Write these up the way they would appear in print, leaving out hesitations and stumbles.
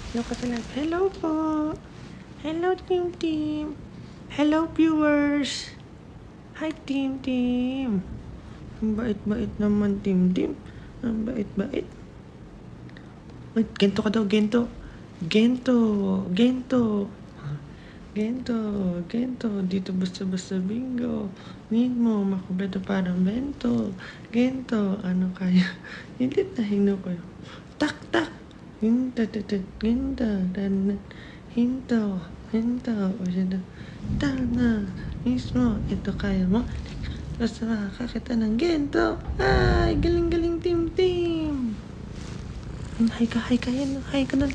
Hello ka sa live. Hello po. Hello, Team Team. Hello, viewers. Hi, Team Team. Ang bait-bait naman, Team Team. Ang bait-bait. Wait, gento ka daw, gento. Gento. Gento. Gento. Gento. Dito basta-basta bingo. Need mo, makubeto parang bento. Gento. Ano kaya? Hindi na hino ko. Tak, tak. Hinta, tatat, ginta, dan, hinto, hinto, o siya tana, mismo, ito kaya mo. Basta makakakita ng gento. Ay, galing-galing, team. Hi ka, yan, hi ka na.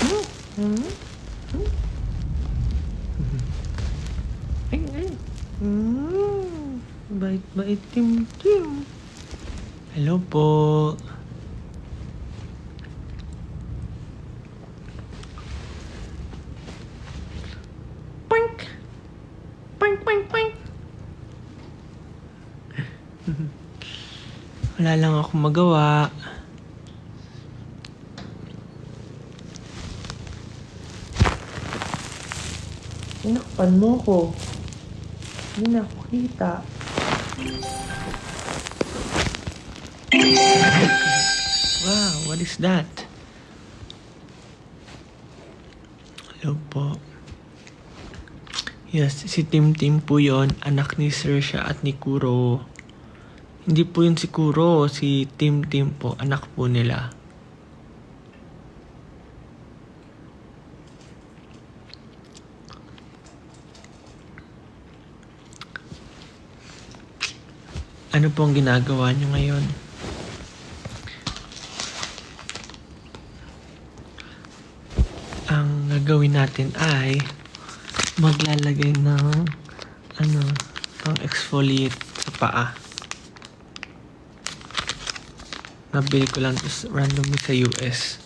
Hmm? Hmm? Ay. Bait-bait, team. Hello po. Poink! Poink, poink, poink! Wala lang ako magawa. Tinakpan mo ko. Hindi na ako kita. Wow, what is that? Hello po. Yes, si Tim po yon, anak ni Saoirse at ni Kuro. Hindi po yun si Kuro, si Tim po, anak po nila. Ano po ang ginagawa nyo ngayon? Ang gagawin natin ay maglalagay ng pang exfoliate sa paa. Nabili ko lang randomly sa US.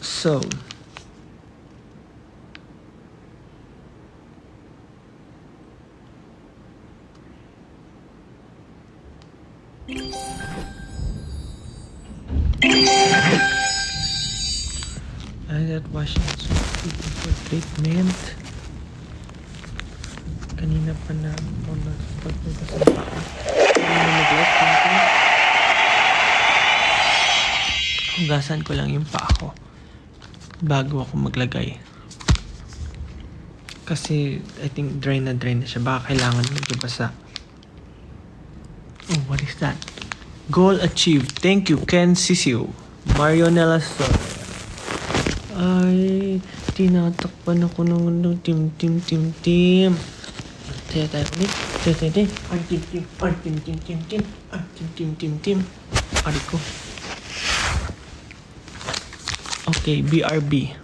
So, I got washing for treatment. Kanina pa na ako nagpagpunta sa paa. Hugasan ko lang yung paa ko bago ako maglagay. Kasi I think dry na siya. Baka kailangan magbabasa. Oh, what is that? Goal achieved. Thank you, Ken Sisio. Marionella Soria. Ay, tinatakpan ako ng team. Kaya tayo ulit. Team. Ari ko. Okay, BRB.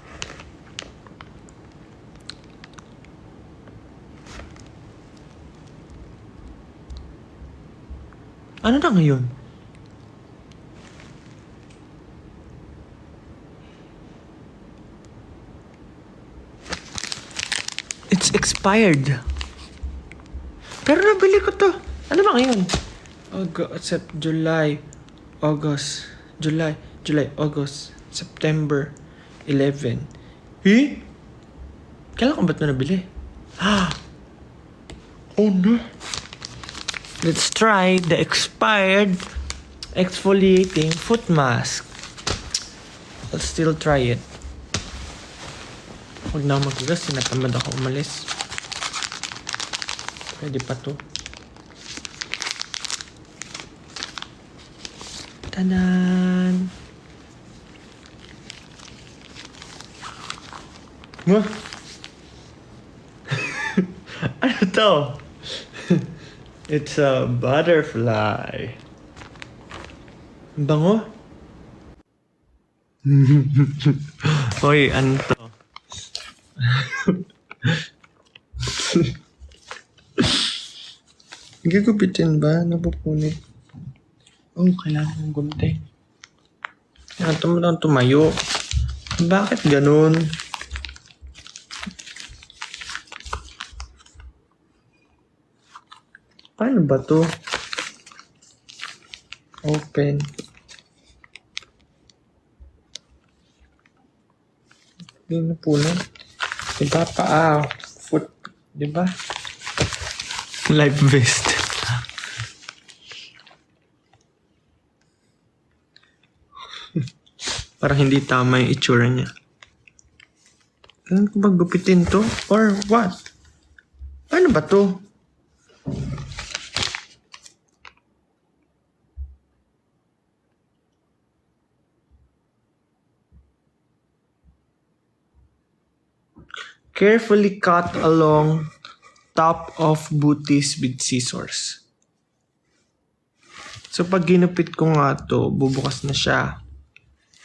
Ano na ngayon? It's expired. Pero nabili ko to. Ano ba ngayon? July, August, September 11. Kailan ko ba't na nabili? Oh no. Let's try the expired exfoliating foot mask. I'll still try it. Huwag na maghugas, sinatamad ako umalis. Pwede pa to. Tadan! Mo? Ano to? It's a butterfly. Bango? Hoy, ano to? Gigupitin ba? Napupunit. Oh, kailangan kong gunting. Tumayo. Bakit ganun? Paano ba to? Open. Hindi na puno. Diba paa? Foot. Diba? Life vest. Parang hindi tama yung itsura niya. Kailan ko ba gupitin to? Or what? Ano ba to? Carefully cut along top of booties with scissors. So pag ginupit ko nga to, bubukas na siya.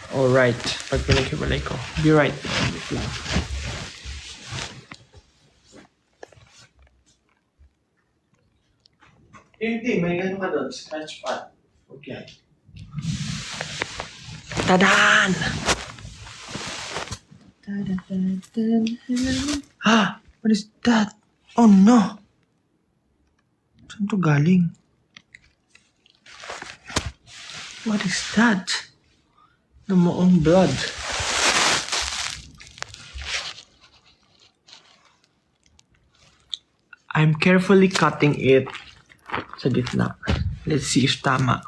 Alright. Pag pinaghiwalay ko. Be right. Wait lang. Hindi, may gano'n ka doon. Scratch pad. Okay. Tadaan! Ah! What is that? Oh no! Saan to galing? What is that? Namoong blood. I'm carefully cutting it sa gitna. Let's see if tama.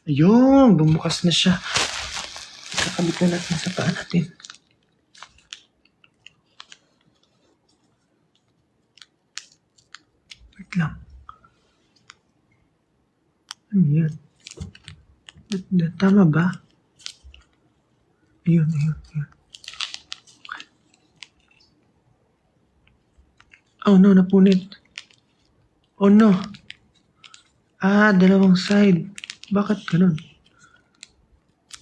Ayun, bumukas na siya. Kakabit na natin sa paa natin. Wait lang. Ano yan? Tama ba? Ayun. Oh no, napunit. Oh no. Ah, dalawang side. Bakit ganun?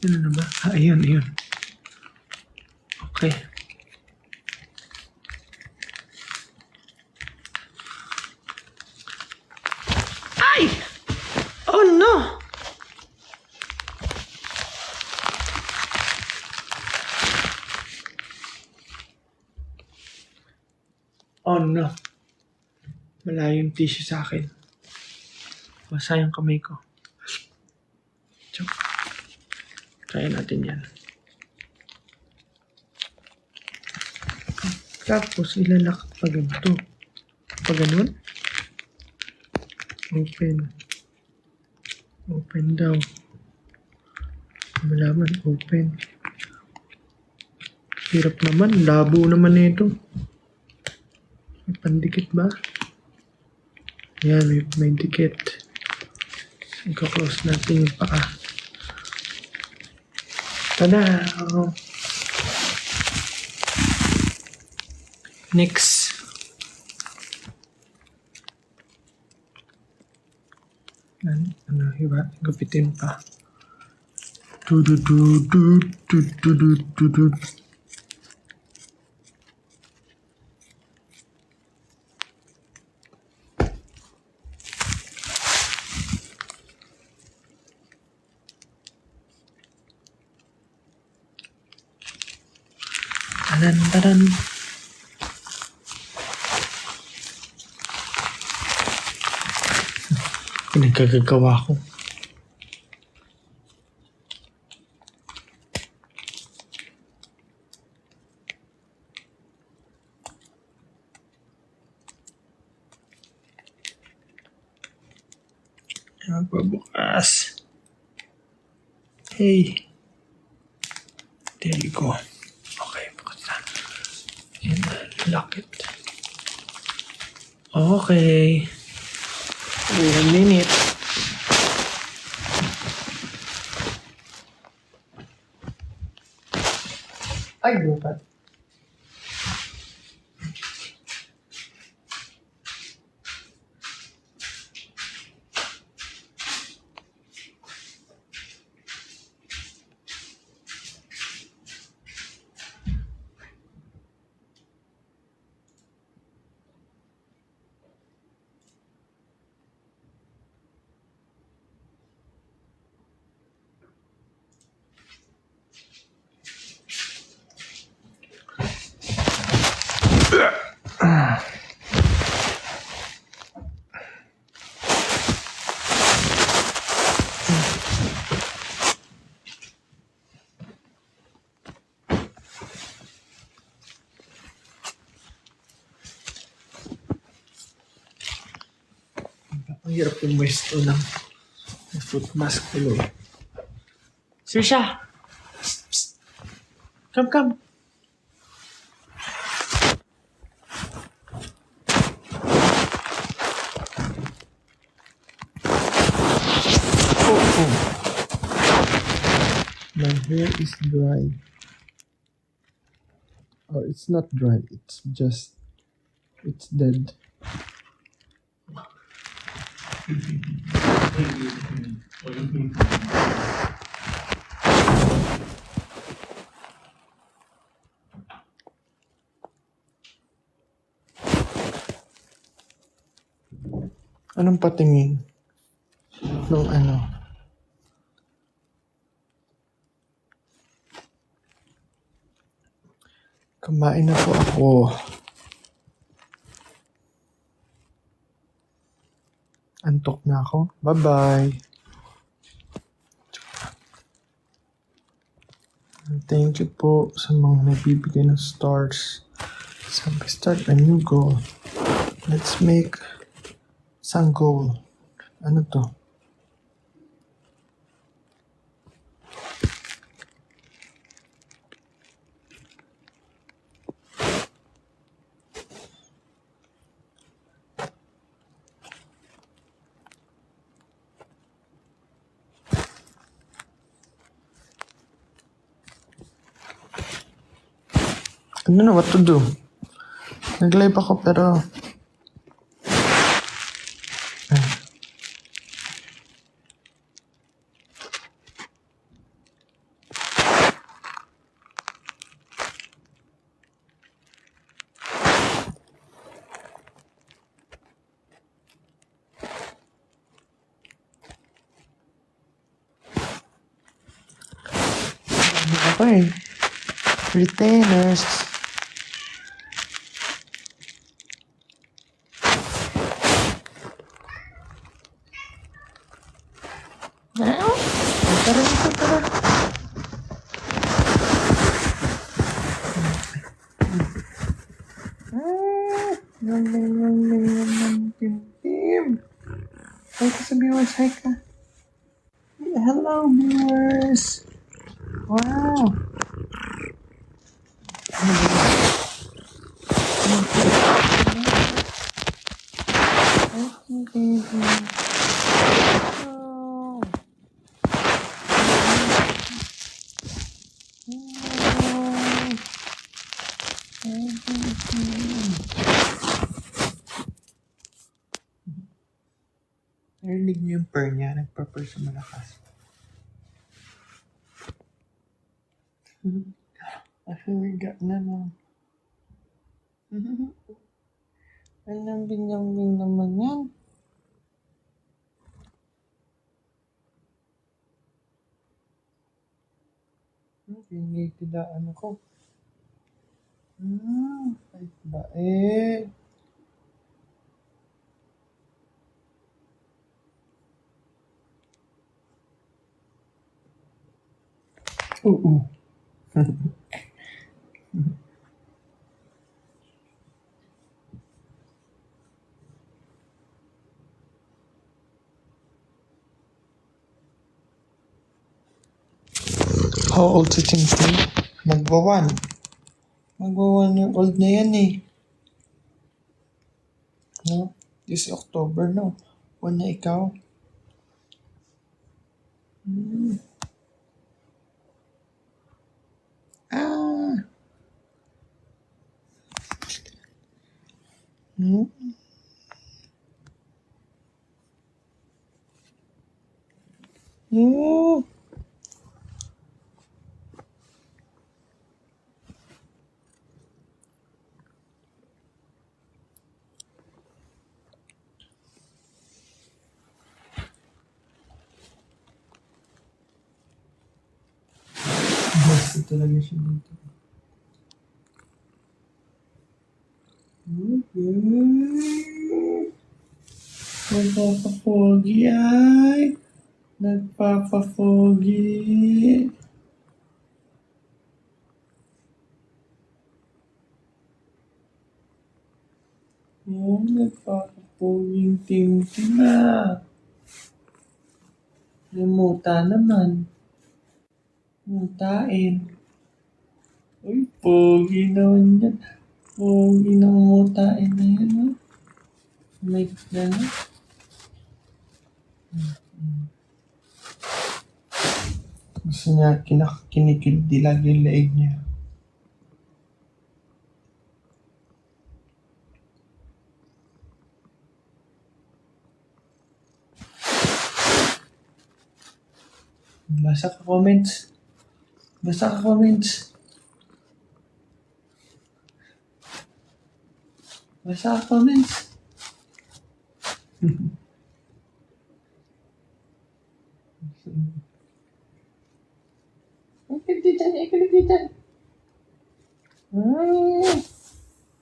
Ano na ba? Ah, ayun. Okay. Ay! Oh no! Oh no. Malayo yung tissue sa akin. Basa yung kamay ko. So, kaya natin yan. Tapos, ilalak pa ganito. Pa ganun? Open daw. Malaman, open. Hirap naman. Labo naman nito. May pandikit ba? Yan, may dikit. Ika-close natin yung paa. Tada! Next. Ano, iba? Gupitin pa. Du. Tadan. Pinagkagagawa ko. Magpabukas. Hey. There you go. Okay, bukas na. And lock it. Okay. Wait a minute. Ay, bukat. Ang hirap yung moist ng foot mask ko. Sirsha! Psst, psst. Come. Oh. My hair is dry. Oh, it's not dry. It's dead. Anong patingin? Nung ano? Kumain na po ako. Antok na ako. Bye-bye. Thank you po sa mga nagbibigay ng stars. Sabi, start a new goal. Let's make isang goal. Ano to? I don't know what to do. Nag-live ako pero... Ako eh. Retainers. Tara. Yum. Tim. Hi ka sa viewers. Hi ka. Hello, viewers. Wow. Thank you, baby. Oh. Narinig niyo yung purr niya. Nagpa-purr sa malakas. Humiga na lang. Ang lambing-lambing naman yan. Pinitidaan ako. Kahit ba eh. Oo. How old si Ting Ting? Magwa-1. Magwa-1 year old na yan eh. No? This October, no? 1 na ikaw. Ah! Basta talaga siya dito. Nagpapapogi ay. Nagpapapogi. Nagpapapoging Tintin na. Namuta naman. Mutain. Uy, pogi naman yan. Pogi ng mutain na yan. Oh. May gano'n. Gusto niya kinikildilag yung leeg niya. Basa ka comments. Basa ka comments. Basa ka comments. Ay, kiliti dyan. Ay, kiliti dyan.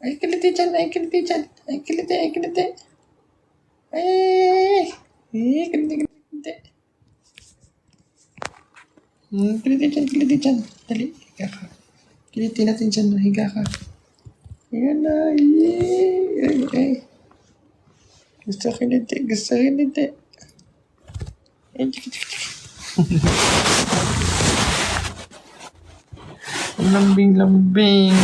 Ay, kiliti dyan. Ay, kiliti dyan. Ay, kiliti. Ay, kiliti. Ay, kiliti, kiliti. Kiliti dyan, kiliti dyan. Dali, higa ka. Kiliti natin dyan, higa ka. Ayan na, ay, ay. Gusto kiliti, gusto kiliti. Ay, tiki, tiki, tiki. Lambing-lambing.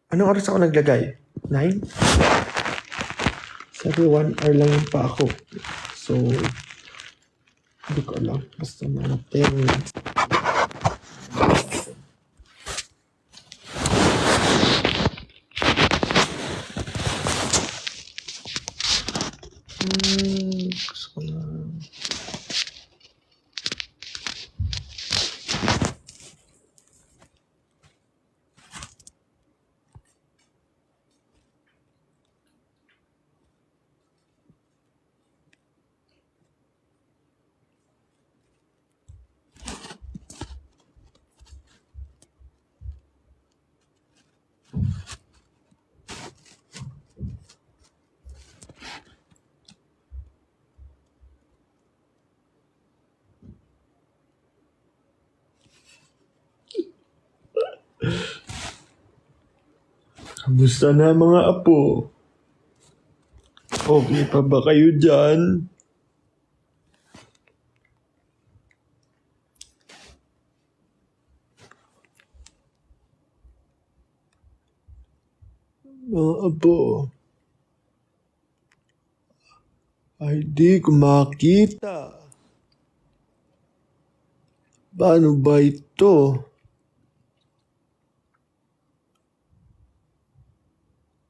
Anong oras ako naglagay? 9? Sabi 1 hour lang yung pa ako. So, hindi ko alam. Basta mga 10. Gusto ko na. Kamusta na mga apo? Okay pa ba kayo dyan? Mga apo. Ay, di ko makita. Paano ba ito?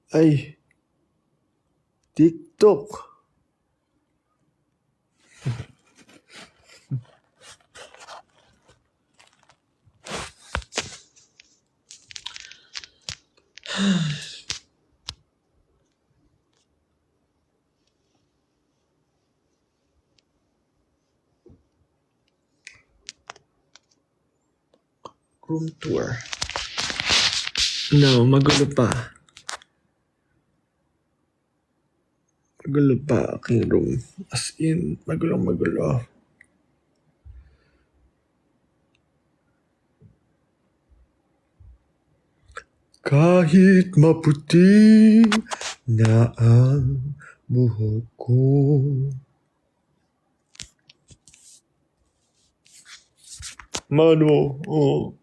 Ay, TikTok. Room tour. No, magulo pa. Magulo pa aking room. As in, magulo. Kahit maputi na ang buhok ko. Mano, oh.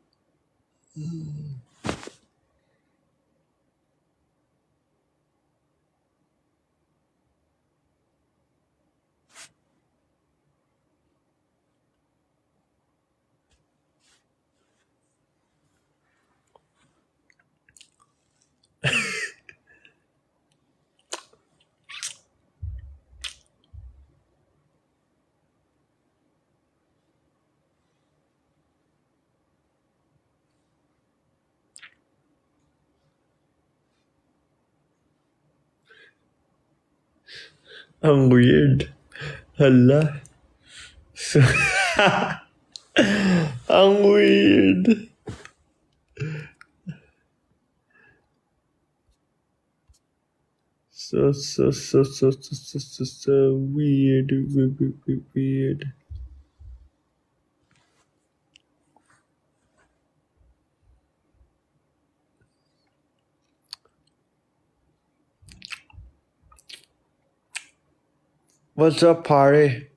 Ang weird. Hala. So, ang weird. So weird. Weird. What's up, party?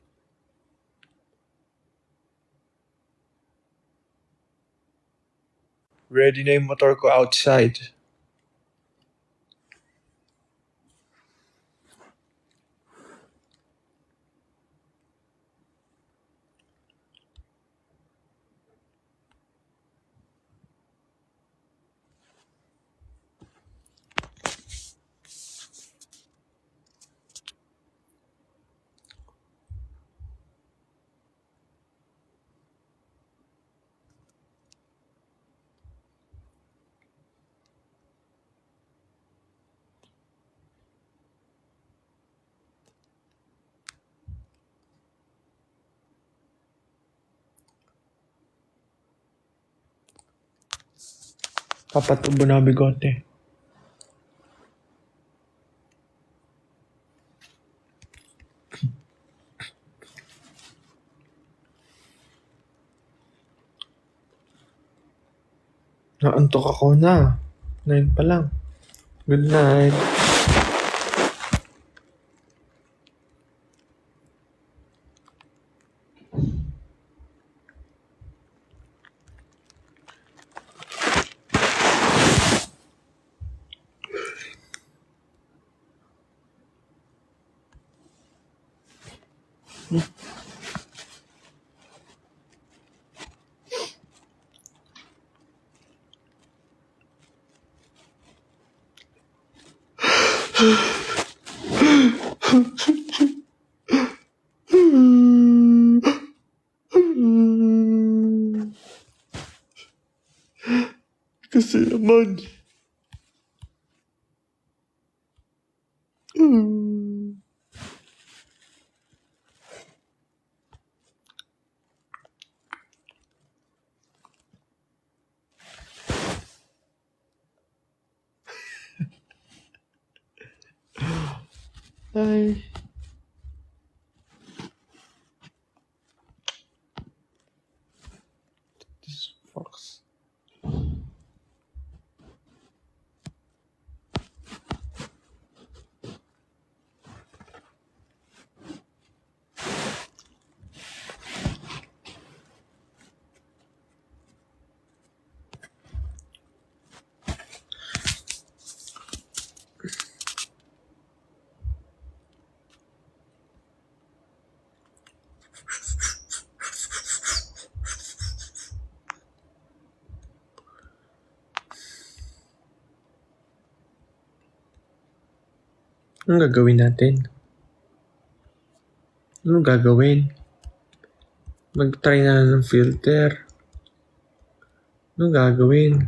Ready na yung motor ko outside. Papatubo na bigote. Naantok ako na. 9 pa lang. Good night. Kasi naman. Ay. This fox. Anong gagawin natin? Anong gagawin? Mag-try na ng filter. Anong gagawin?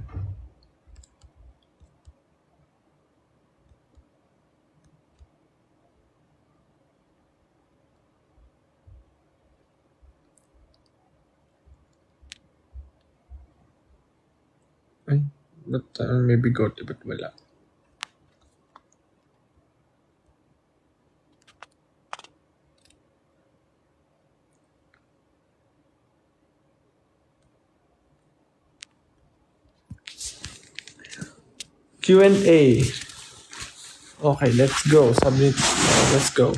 Ay, ba't may bigote? Ba't wala? Q&A. Okay, let's go. Submit. Let's go.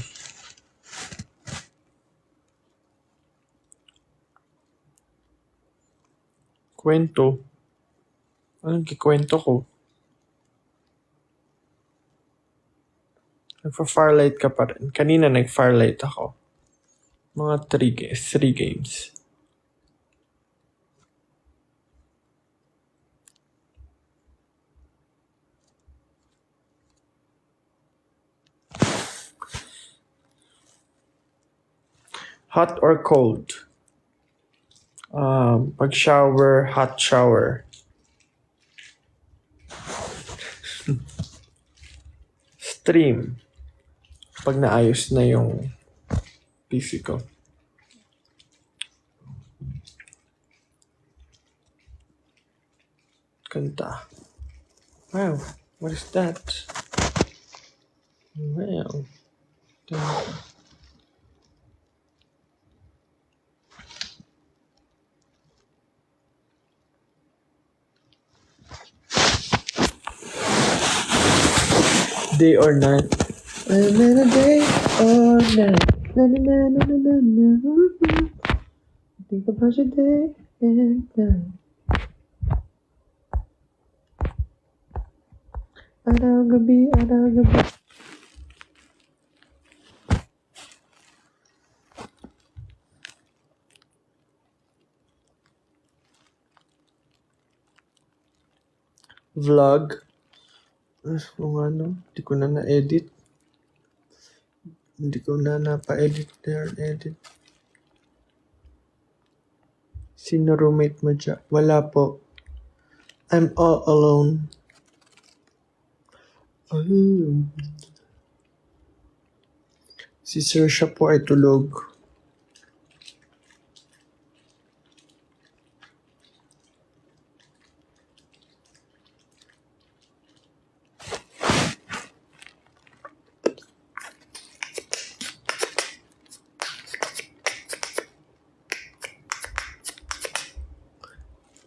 Kwento. Anong kikwento ko? Nagpa-firelight ka pa rin. Kanina nag-firelight ako. Mga 3 games. Hot or cold? Pag-shower, hot shower. Stream. pag naayos na yung PC ko. Kanta. Wow, what is that? Wow. Day or night. Another day or night. Na na na na na na na. Think about your day and night. Araw-gabi, araw-gabi. Vlog. Kung ano, hindi ko na na-edit. Hindi ko na napa-edit edit. Sino roommate mo dyan? Wala po. I'm all alone. Si Sir siya po ay tulog.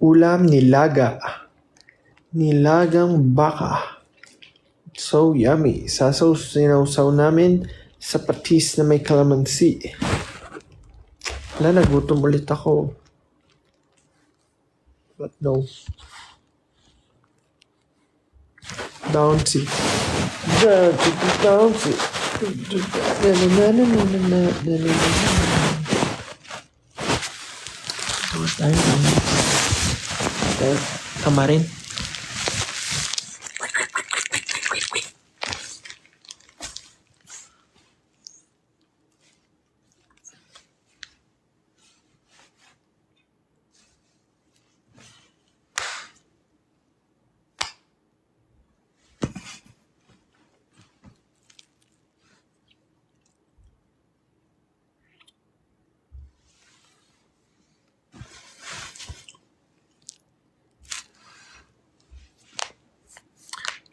Ulam nilaga. Nilagang baka. So yummy. Sinawsaw namin sa patis na may calamansi. Wala, nagutom ulit ako. But no. Bouncy. Bouncy. Tapos tayo kamarin.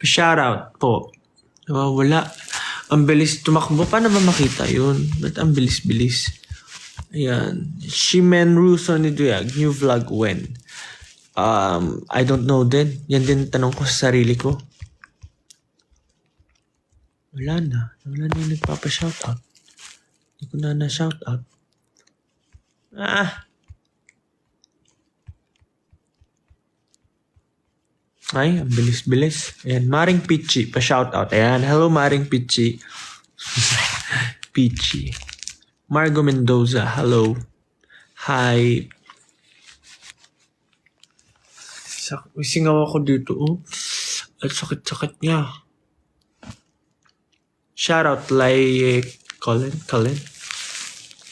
Shoutout po. Wala. Ang bilis tumakbo. Paano ba makita yun? Ba't ang bilis-bilis? Ayan. Shimen Russo ni Duyag. New vlog when? I don't know din. Yan din tanong ko sa sarili ko. Wala na. Wala na yung nagpapa-shoutout. Hindi ko na na-shoutout. Ay, ang bilis-bilis. Ayan, Maring Pichi, pa-shoutout. Ayan, hello Maring Pichi. Pichi. Margo Mendoza, hello. Hi. May singaw ako dito, oh. At sakit-sakit niya. Shoutout, Colin.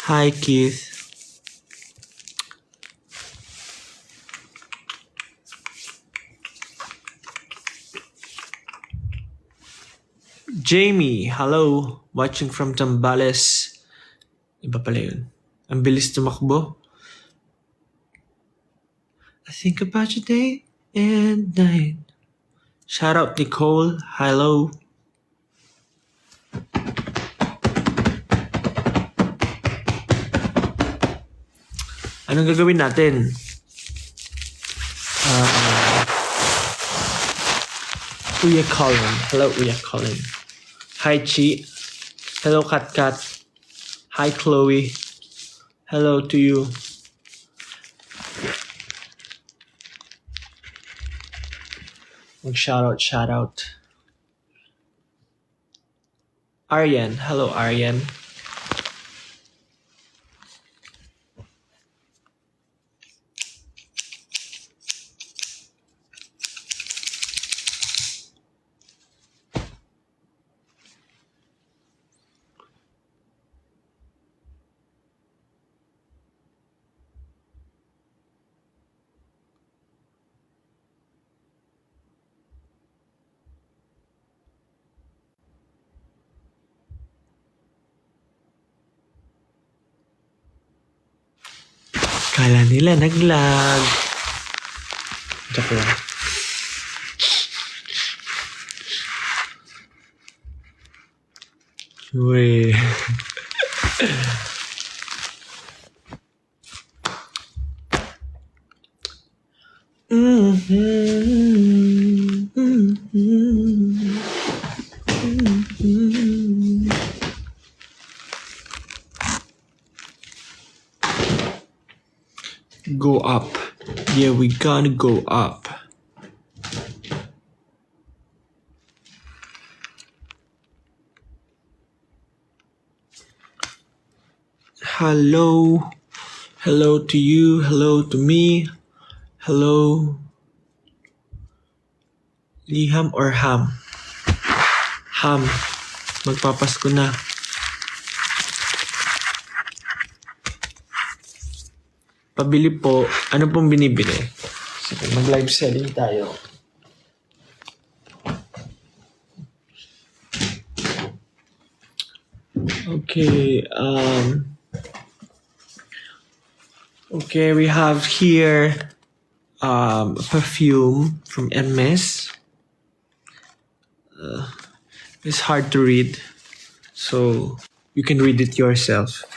Hi, Keith. Jamie, hello. Watching from Zambales. Iba pala yun. Ang bilis tumakbo. I think about your day and night. Shout out Nicole. Hello. Anong gagawin natin? Uya Colin. Hello, Uya Colin. Hi, Chi. Hello, Kat. Hi, Chloe. Hello to you. Shout out. Aryan. Hello, Aryan. Kala nila naglag. Joke lang. Uy. Go up. Yeah, we gonna go up. Hello. Hello to you. Hello to me. Hello. Liham or ham? Ham. Magpapasko na. Pabili po. Ano pong binibili? Sige, mag-live selling tayo. Okay, okay, we have here perfume from Hermes. It's hard to read, so you can read it yourself.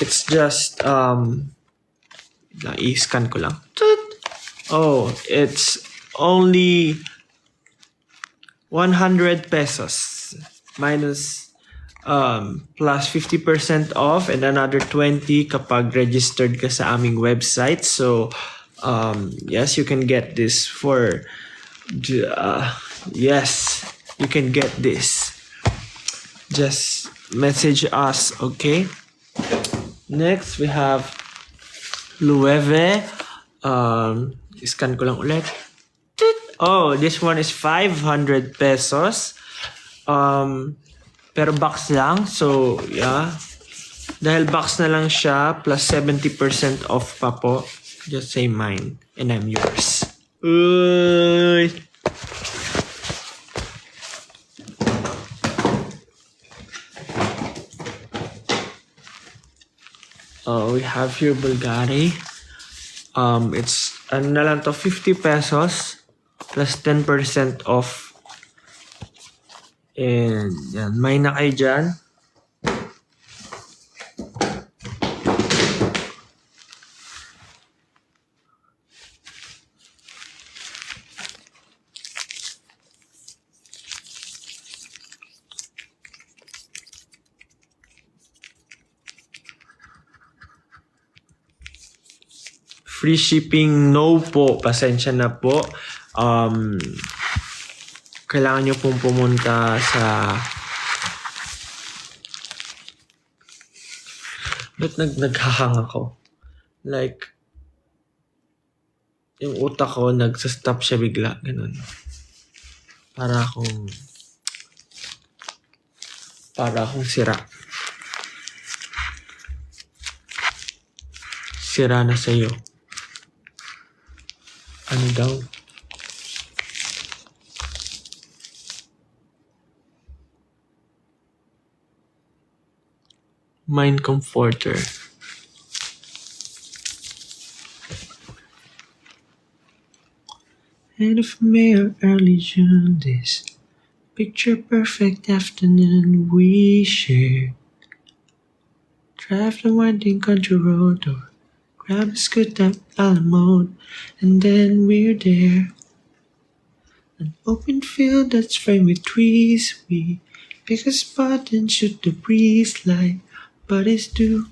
It's just i-scan ko lang. Oh, it's only 100 pesos minus plus 50% off and another 20 kapag registered ka sa aming website. So yes, you can get this for yes, you can get this. Just message us, okay? Next, we have Loewe. Scan ko lang ulit. Oh, this one is 500 pesos. Pero box lang. So, yeah. Dahil box na lang siya, plus 70% off pa po. Just say mine. And I'm yours. Uy! We have here Bulgari. It's ano na lang to, 50 pesos plus 10% off. And yan, may na kayo dyan. Free shipping, no po. Pasensya na po. Kailangan nyo pong pumunta sa... Ba't naghahang ako? Like, yung utak ko, nagsastop siya bigla. Ganun. Para akong sira. Sira na sa'yo. Ano daw? Mind comforter. End of May or early June, this picture perfect afternoon we shared. Drive the winding country road or grab a scooter a la mode, and then we're there. An open field that's framed with trees. We pick a spot and shoot the breeze like buddies do.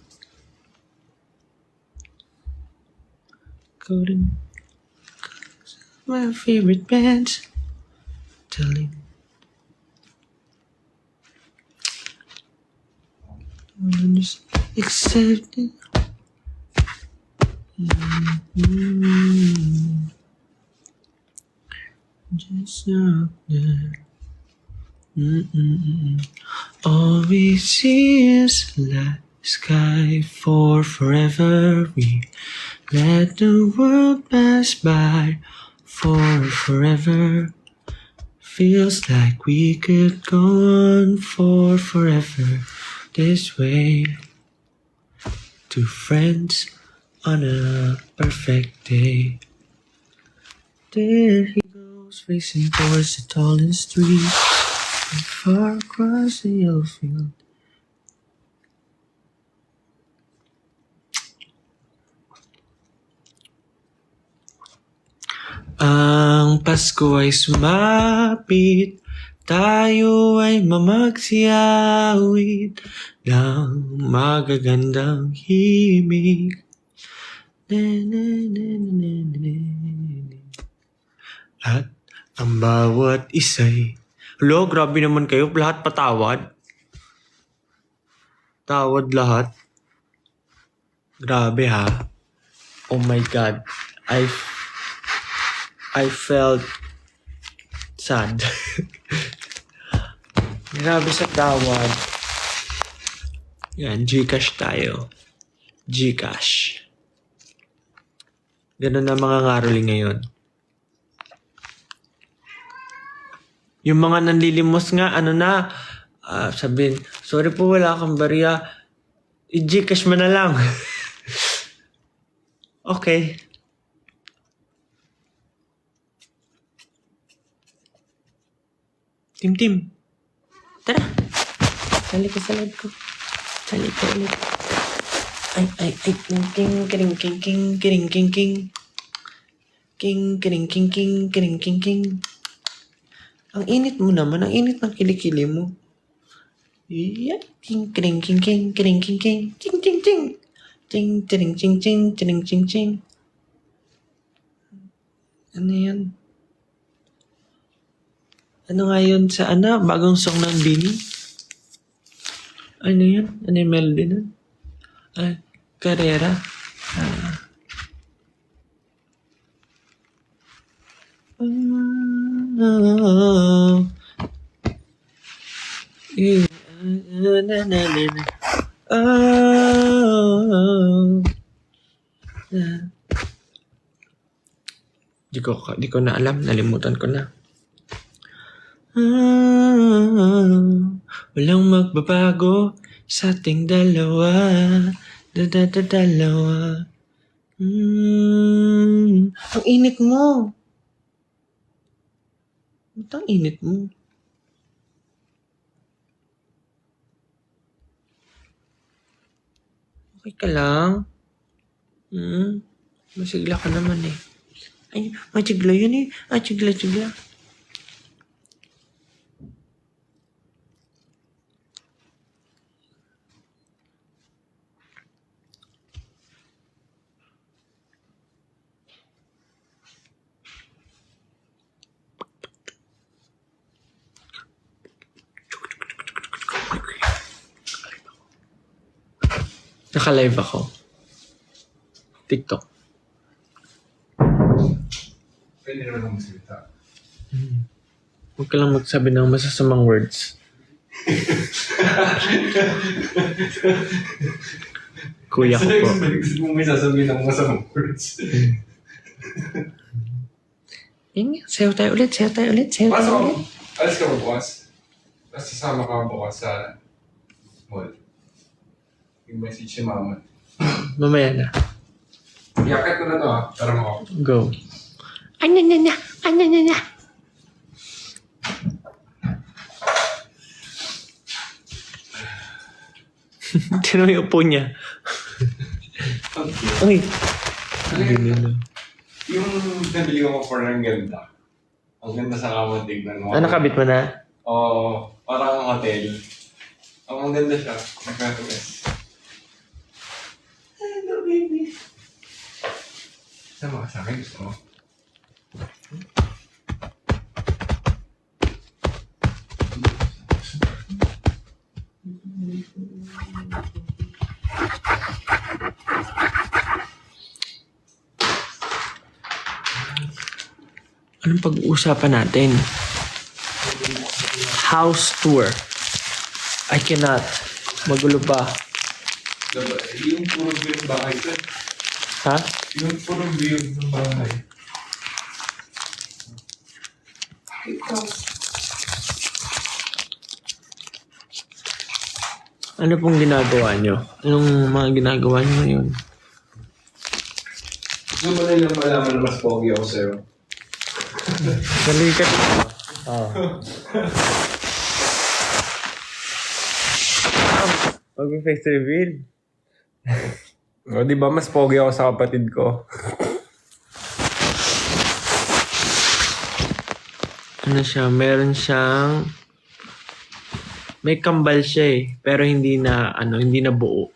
Golden, my favorite bands. Telling. I'm just accepting. Just out there. All we see is light sky for forever. We let the world pass by for forever. Feels like we could go on for forever this way. Two friends on a perfect day. There he goes, racing towards the tallest tree, and far across the yellow field. Ang Pasko ay sumapit, tayo ay mamagsiawit ng magagandang himig. At ang bawat isa'y... Hello, grabe naman kayo. Lahat patawad. Tawad lahat. Grabe ha. Oh my God. I felt sad. Grabe sa tawad. Yan, Gcash tayo. Gcash. Ganun na mga ngaroli ngayon. Yung mga nanlilimos nga, sabihin, sorry po, wala kang barya. I-Gcash mo na lang. Okay. Tim. Tara. Sali ka sa loob ko. Sali ka ulit. Ay. King. Ang init mo naman. Ang init ng kilikili mo. Yeah. King. Ting. Ano yan? Ano nga yun sa bagong song ng Bini? Ano yun? Ano yung melody nun? Carrera. Di ko na alam. Nalimutan ko na. Walang magbabago sa ating dalawa. Dalawa. Ang init mo. Ba't ang init mo? Okay ka lang? Masigla ka naman eh. Ay, machigla yun eh. Chigla. Naka-live ako. TikTok. Pwede naman akong magsalita. Huwag ka lang magsabi ng masasamang words. Kuya ko po. Gusto mo may sasabihin ng masamang words. Sayo tayo ulit. Pasok ako. Alas ka ba bukas? Tapos sasama ka bukas sa mall. Yung message si mama. Mamaya na. Iyakat ko na to ha. Para makapag. Go. Ano na. Sino yung upo niya? Uy. Yung nabili ko for ng ganda. Ang ganda sa kamon tignan mo. Nakabit mo na? Oo. Parang hotel. Ang ganda siya. Nagkatulis. Hello, baby. Sama ka sa akin. Gusto mo? Anong pag-uusapan natin? House tour. I cannot. Magulo pa. Yung puro view ng bahay ko. Ha? Yung puro view ng bahay. Ano pong ginagawa nyo? Anong mga ginagawa nyo ngayon? Gusto mo na lang malaman na mas pogi ako sa'yo. Dali ka dito. Oh. Mag-face reveal. O, di ba mas pogi ako sa kapatid ko? Ano siya? Meron siyang... May kambal siya eh. Pero hindi na buo.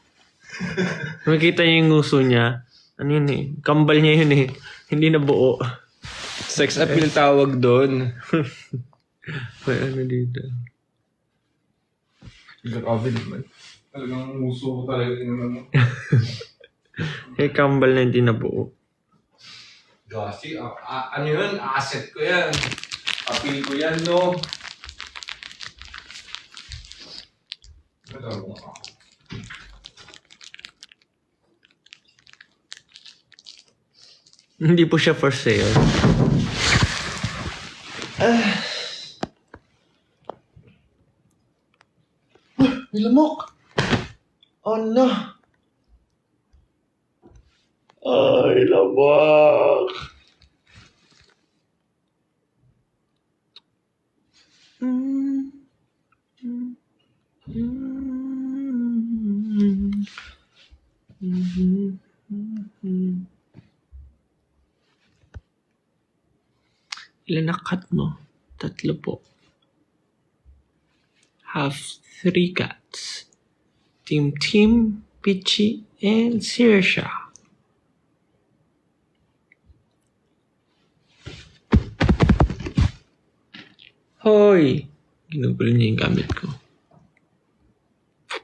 Makita niyo yung nguso niya. Ano yun eh? Kambal niya yun eh. Hindi na buo. Sex appeal tawag doon. May ano dito. Grabe naman. Talagang muso ko talaga yung ano. May kambal na hindi na buo. Gosh, ano yun? Asset ko yan. Appeal ko yan, no? Ano ako? Hindi po siya for sale. May lamok! Oh no! Ay, lamok! Ilan na cut mo? 3 po. Have 3 cats. Team Tim, Peachy, and Sirsha. Hoy! Ginugulo niya yung gamit ko.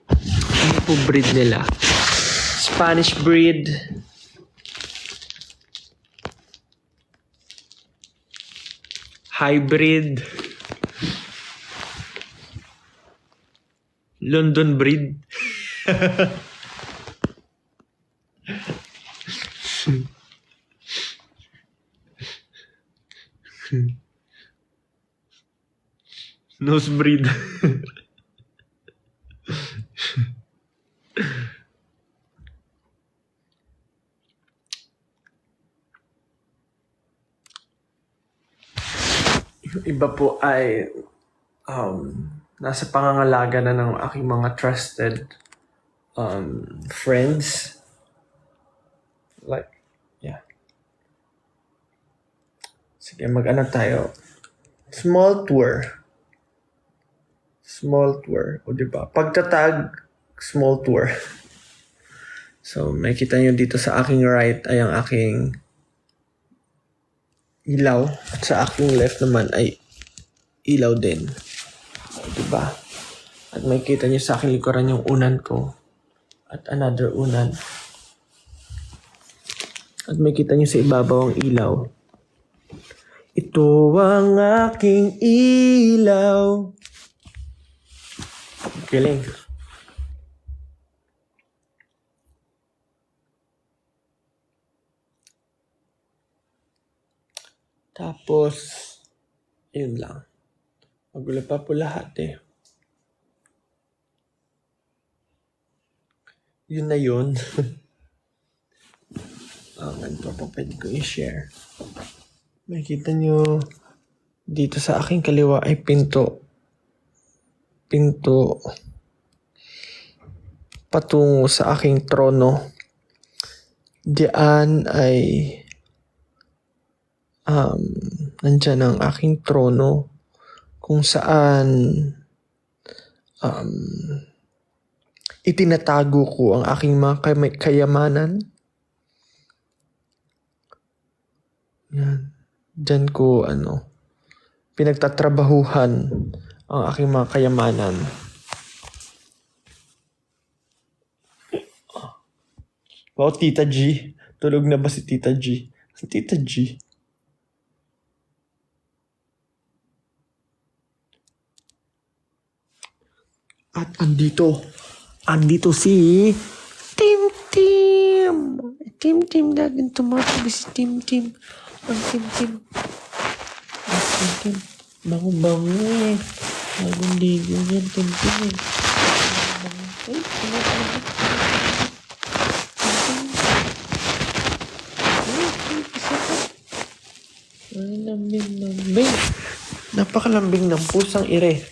Ano po breed nila? Spanish breed. Hybrid. London breed. Nose breed. Yung iba po ay nasa pangangalaga na ng aking mga trusted friends. Like, yeah. Sige, mag-ano tayo. Small tour. O diba? Pagtatag, small tour. So, makikita nyo dito sa aking right ay ang aking ilaw. At sa aking left naman ay ilaw din. So, diba? At makikita nyo sa aking likuran yung unan ko. At another unan. At makikita nyo sa ibabaw ang ilaw. Ito ang aking ilaw. Galing. Tapos, yun lang. Magulo pa po lahat eh. Yun na yun. Ganito pa pwede ko i-share. Makikita nyo dito sa aking kaliwa ay pinto patungo sa aking trono. Diyan ay nandyan ang aking trono kung saan itinatago ko ang aking mga kayamanan. Yan. Diyan ko pinagtatrabahuhan ang aking mga kayamanan. Wow, Tita G. Tulog na ba si Tita G? Tita G. At andito si Tim. Tim, laging tumatabi si Tim. Ang Tim. Bango eh. Bagong ligo yan, Tim eh. Ay, tumatabi. Ay, lambing. Napakalambing ng pusang ire.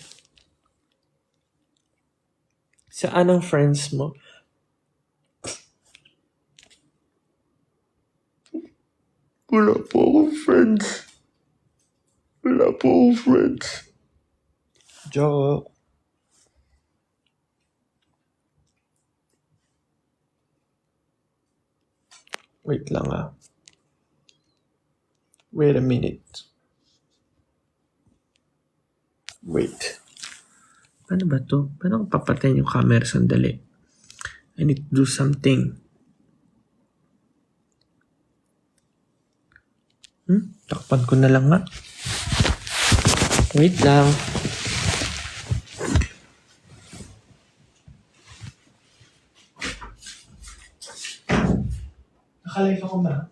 Saan ang friends mo? Wala po akong friends. Joke. Wait lang ah. Wait a minute. Wait. Paano ba to? Paano ko papatayin yung camera sandali? I need to do something. Takpan ko na lang nga. Wait lang. Nakalive ako ba?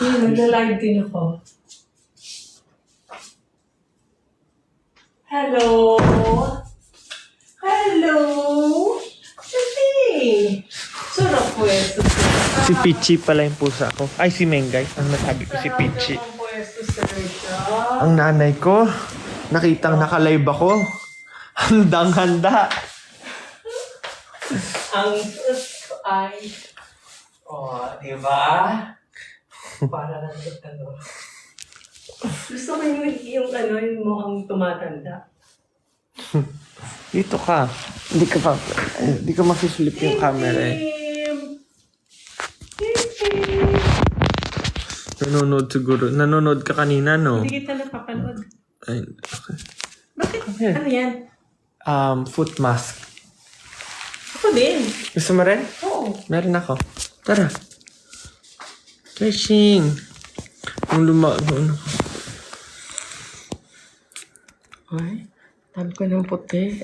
Nagla-live din ako. Hello? Hello? Sabi! Sarap pwesto sir. Si Pichi pala yung pusa ko. Ay, si Mengay. Ang nasabi ko si Pichi. Sarap pwesto sir siya. Ang nanay ko, nakitang nakalive ako. Handang-handa. Ang sus ko ay... Oh, di ba? Para lang ito ano. Gusto ko yung ano, yung mukhang tumatanda. Dito ka. Hindi ka makiflip yung camera eh. Nanonood ka kanina, no? Hindi kita napapanood. Ay, okay. Bakit? Okay. Ano yan? Foot mask. Ako din. Gusto mo rin? Oo. Meron ako. Tara. Fishing. Ang ano. Ay, tabi ko ng puti.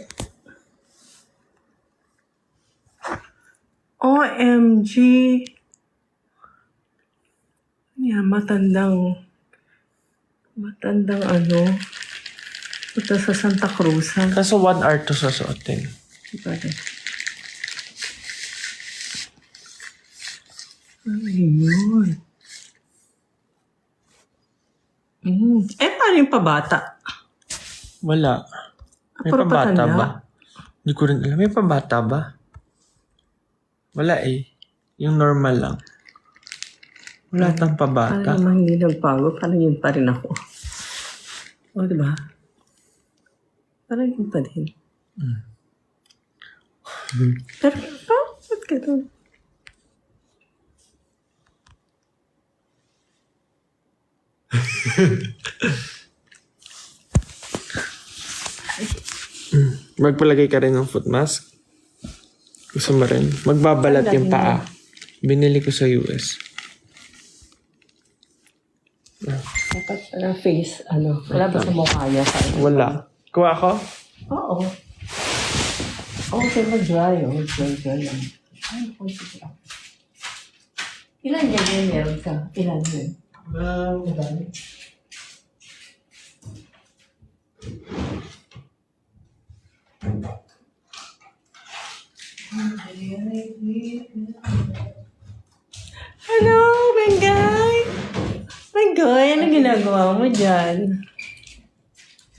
OMG! Yan, matandang ano. Punta sa Santa Cruz. Kaso 1 hour to susuotin. Ay, yun. Paano yung pabata? Wala. May Puro pabata patanda. ba? Hindi ko rin alam. May pabata ba? Wala eh. Yung normal lang. Wala tang pabata. Parang naman hindi nagbago. Parang yun pa rin ako. O, diba? Parang yun pa din. Pero, ba't ganun? Magpalagay ka rin ng foot mask. Gusto mo rin? Magbabalat yung paa. Binili ko sa US. Dapat face, ano, wala ba sa mukha niya? Wala. Kuha ako? Oo. Okay, mag-dry. Mag-dry lang. Ay, sige. Ilan yan meron ka? Ilan yun? Madami. Hello, Bengay! Bengay, ano ginagawa mo dyan?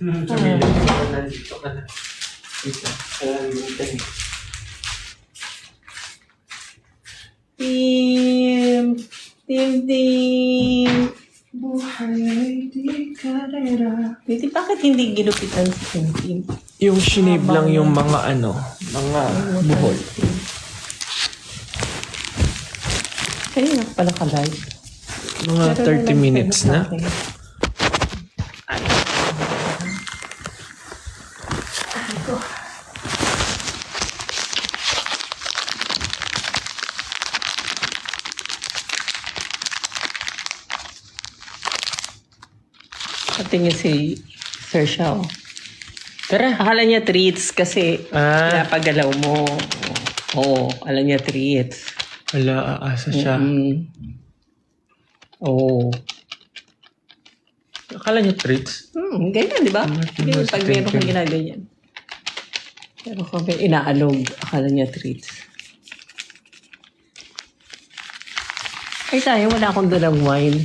Nandito ka na. Wait lang. Team. Buhay ay di karera. Hindi, bakit hindi ginupitan si Team? Yung shinave lang yung mga mga buhol. Kanina ka pala ka-live. Mga 30 minutes na. Patingin si Sir Shao. Pero akala niya treats kasi pinapagalaw mo. Oo, akala niya treats. Wala, aasa siya. Oo. Akala niyo treats? Ganyan, di ba? Ganyan, pag meron kang ginaganyan. Pero kung may inaalog, akala niya treats. Ay tayo, wala akong dalang wine.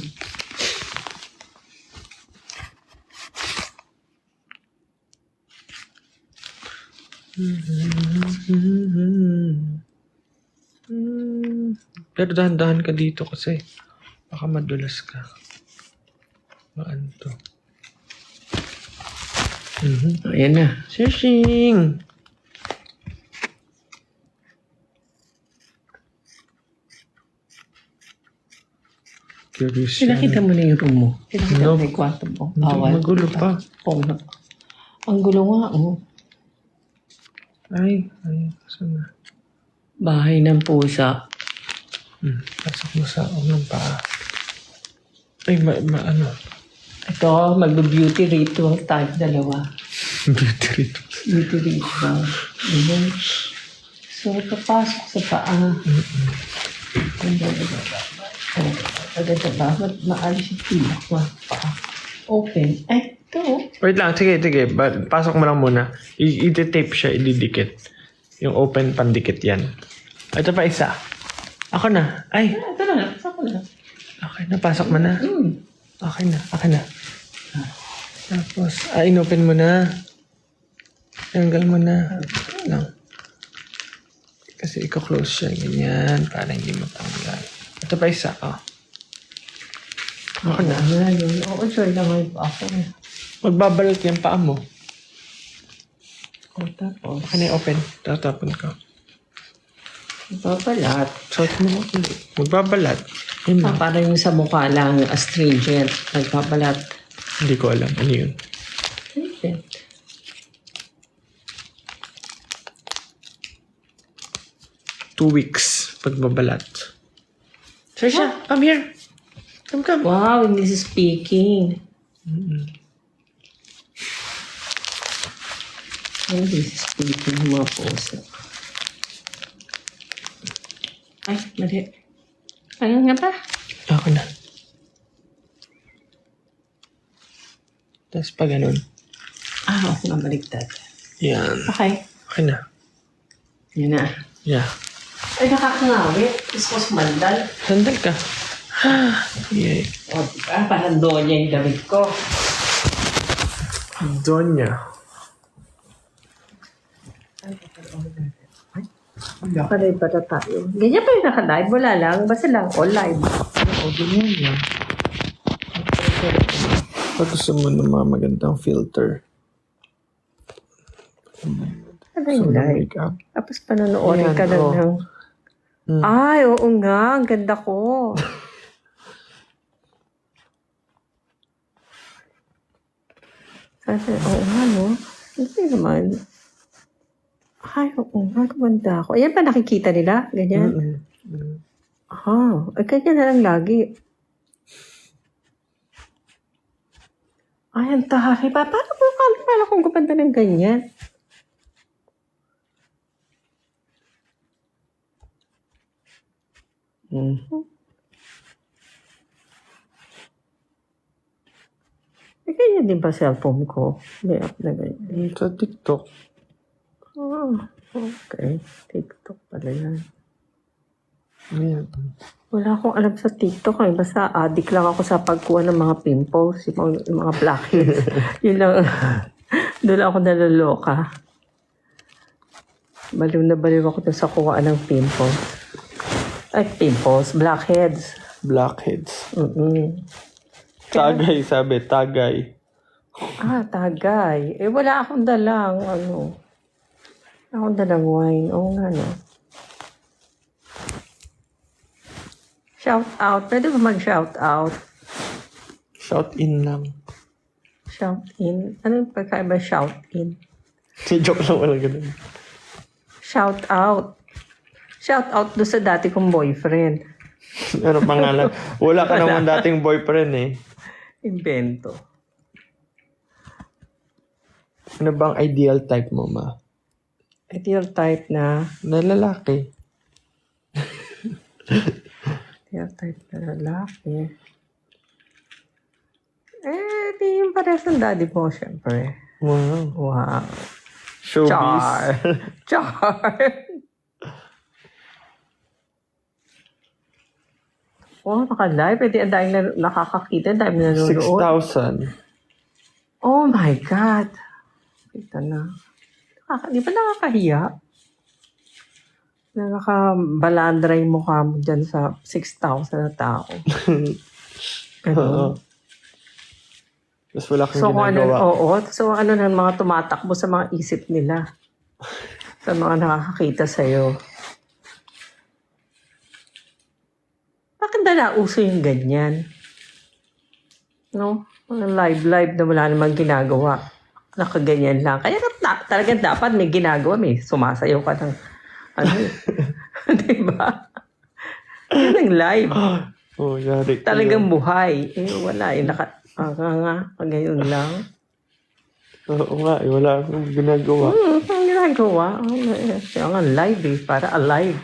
Pero dahan-dahan ka dito kasi baka madulas ka. Maan to? Ayan na. Searching! Curious yan. Pinakita mo na yung room mo. Pinakita No. mo na yung kwarto mo. Hindi, magulo pa. Oo na. Ang gulo nga, oh. Ay, saan na? Bahay ng pusa. Pasok mo sa ng paa. Ay, ano? Ito, mag-beauty ritual tayo dalawa. Beauty ritual. Beauty ritual. Ayan. So, papasok sa paa. Pagkata ba? Maalis yung pilak mo. Paa. Open. Ay, ito. Wait lang, sige. Pasok mo lang muna. I-tape siya, ididikit. Yung open pandikit yan. Ito pa isa. Ako na. Ay, Ito na. Pasok ko na. okay na. Pasok mo na. Okay na. Tapos, inopen mo na. Tanggal mo na. Lang. Kasi i-close siya. Ganyan. Para hindi matanggal. Ito pa isa. Oh. Ako na. Oo, sure lang ako. Magbabalot yung paa mo. O, tapos. Baka na open. Tatapon ka. Babalat. Suot mo na ulit. Magbabalat. Yun lang. Para yung sa mukha lang astringent. Nagbabalat. Hindi ko alam. Ano yun? Astringent. 2 weeks pagbabalat. Trisha, come here. Come. Wow, this is speaking. Oh, this is speaking ng mga puso. Ay, mali. Ano nga ba? Ako na. Tapos pa ganun. Ako nga baligtad. Yan. Okay. Okay na. Yun na. Yeah. Ay, nakakangawit. Gusto ko sumandal. Sandal ka. Yay. O, diba? Parang doon niya yung damit ko. Donya. Panay ba na tayo? Ganyan pa yung naka-live? Wala lang. Basta lang all live. O, ganyan yan. Pag gusto mo ng mga magandang filter. Ano Gusto yung mo ng live? makeup. Tapos panonoodin Ayan, ka lang oh. ng... Ay, oo nga. Ang ganda ko. Kasi, oo nga, no? Hindi naman. Ay, oo nga. Gumanda ako. Ayan pa nakikita nila? Ganyan? Ay, ganyan na lang lagi. Ay, ang tahay. Paano ko kala kong gumanda ng ganyan? Eh, ganyan din ba cellphone ko? May app na ganyan. Sa TikTok. Okay. TikTok pala yan. Ayan. Wala akong alam sa TikTok eh. Basta addict lang ako sa pagkuha ng mga pimples, yung mga blackheads. Yun lang. Doon ako naloloka. Baliw na baliw ako dun sa kuhaan ng pimples. Ay, pimples. Blackheads. Blackheads. Tagay, sabi. Tagay. Tagay. Eh, wala akong dalang, akong dalang wine. Oo nga, no. Shout out. Pwede ba mag-shout out? Shout in lang. Shout in. Ano yung pagkaiba shout in? Joke lang, walang ganun. Shout out. Shout out doon sa dati kong boyfriend. Ano pangalan? Wala ka naman dating boyfriend eh. Invento. Ano bang ideal type mo, ma? Ideal type na. Na lalaki. Ideal type na lalaki. Di yung parehas ng daddy mo, syempre. Wow. Wow. Showbiz. Char. Oh, naka-live. Pwede ang dahil nakakakita, ang dahil nanonood. 6,000. Oh my God. Kita na. Di ba nakakahiya? Nakakabalandra yung mukha mo dyan sa 6,000 na tao. Oo. Tapos wala kang So, ginagawa. So, ano ng mga tumatakbo sa mga isip nila. Sa mga nakakakita sa'yo. Bakit na nauso yung ganyan? No? Mga live na wala namang ginagawa. Nakaganyan lang. Kaya talagang dapat may ginagawa. May sumasayaw ka ng ano. Diba? Yan ang live. Oh, yari ka Talagang yun. buhay. Wala. Ngayon lang. Oo nga, wala akong ginagawa. Ang ginagawa. Kaya nga live para alive.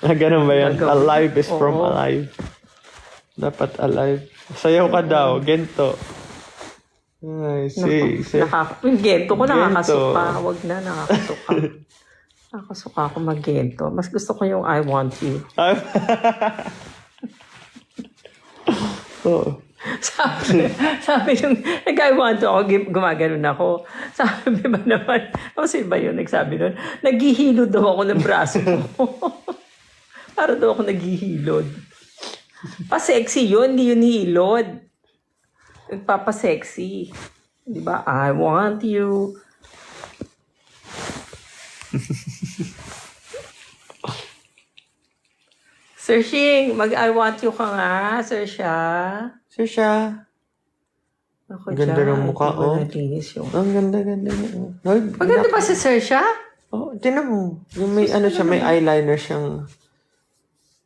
Ganun ba yan? Gagawin. Alive is from Oo. alive. Dapat alive. Sayaw ka daw, gento. Ay, say. Yung gento ko Gento. nakakasuka. Huwag na, nakakasuka. Nakakasuka ako mag-gento. Mas gusto ko yung I want you. Oo. Sabi nung nag-I want you ako, gumaganon ako. Sabi ba naman, kasi ba yun nagsabi nun? Naghihilod daw ako ng braso ko. Para daw ako naghihilod. Pa-sexy yun, hindi yun hilod. Nagpapa-sexy. Di ba? I want you. Sir Shing, mag-I want you ka nga, Sir Sha. Sir siya. Ako Ang ganda ng mukha, oh. Nalinis yung... Ang ganda. Maganda ba si Sir Sha? Oh, tinan mo. Yung may ano siya, may eyeliner siyang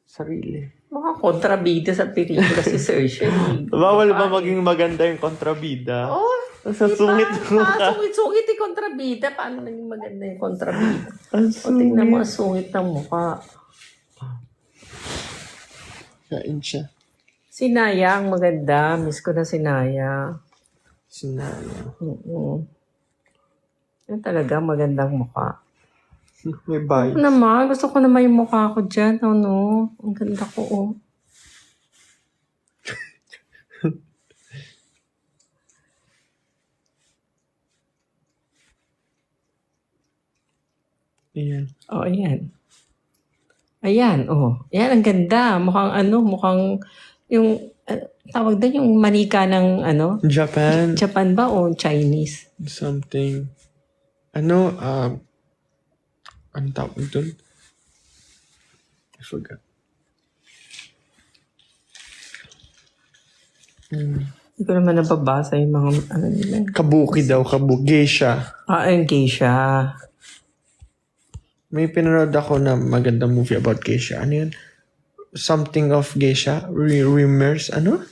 sarili. Mukhang kontrabida sa pelikula si Sir Sha. Bawal ba maging maganda yung kontrabida? Oh, Sa sungit mo ka. sungit yung kontrabida. Paano naging maganda yung kontrabida? Ang O, tingnan mo ang sungit. sungit ng mukha. Kain siya. Si Naya ang maganda. Miss ko na si Naya. Sinaya. Yan talaga magandang mukha. May bias. Naman, gusto ko naman yung mukha ko dyan. Ano? Ang ganda ko, oh. Ayan. Oh, ayan. Ayan, oh. Ayan, ang ganda. Mukhang yung, tawag doon yung manika ng, Japan. Japan ba o Chinese? Something. Ano tawag dun? I forgot. Hindi ko naman nababasa yung mga, nila. Kabuki daw, geisha. Yung geisha. May pinanood ako na magandang movie about geisha. Ano yun? Something of geisha? Remers? Ano?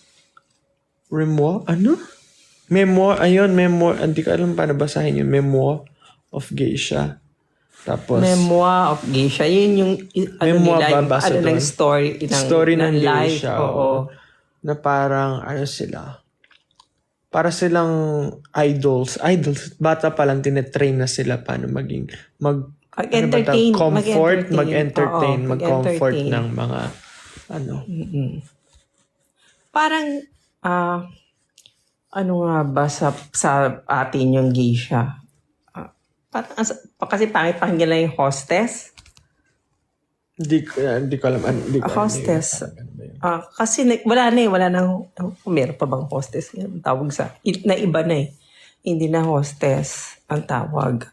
Memoir? Ano? Memoir? Ayun, memoir. Hindi ko alam paano basahin yun. Memoir of geisha. Tapos, Memoir of Geisha. Yun yung, Memoir nila, yung, babasa doon. ng story. Story ng life. geisha. Oo. Na parang, sila? Para silang idols. Bata pa lang, tinetrain na sila paano maging, Mag-entertain. mag-entertain, Oo, mag-comfort mag-entertain. ng mga, Parang, ano nga ba sa atin yung geisha? Kasi pangit pakinggan yung hostess. Hindi ko alam. Hostess. Ano ba yun? Kasi wala nang, meron pa bang hostess? Ang tawag na iba na eh. Hindi na hostess ang tawag.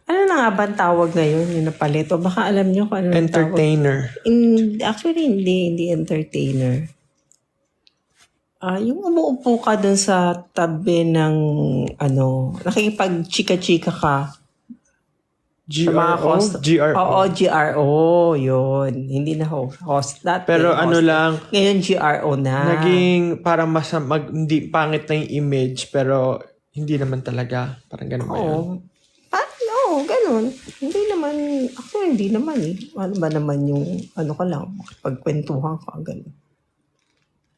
Ano na nga ba ang tawag ngayon? Yung napalit? O baka alam nyo kung ano ang tawag. Entertainer. Actually, hindi entertainer. Yung umuupo ka dun sa tabi ng, nakikipag-chika-chika ka. Sa mga host. GRO? Oo, GRO. Yun. Hindi na host. Pero lang, ngayon GRO na. naging parang hindi pangit na yung image, pero hindi naman talaga. Parang ganun ba yun? Oo, ganun. Hindi naman eh. Ano ba naman yung, ka lang, pagkwentuhan ka, ganun.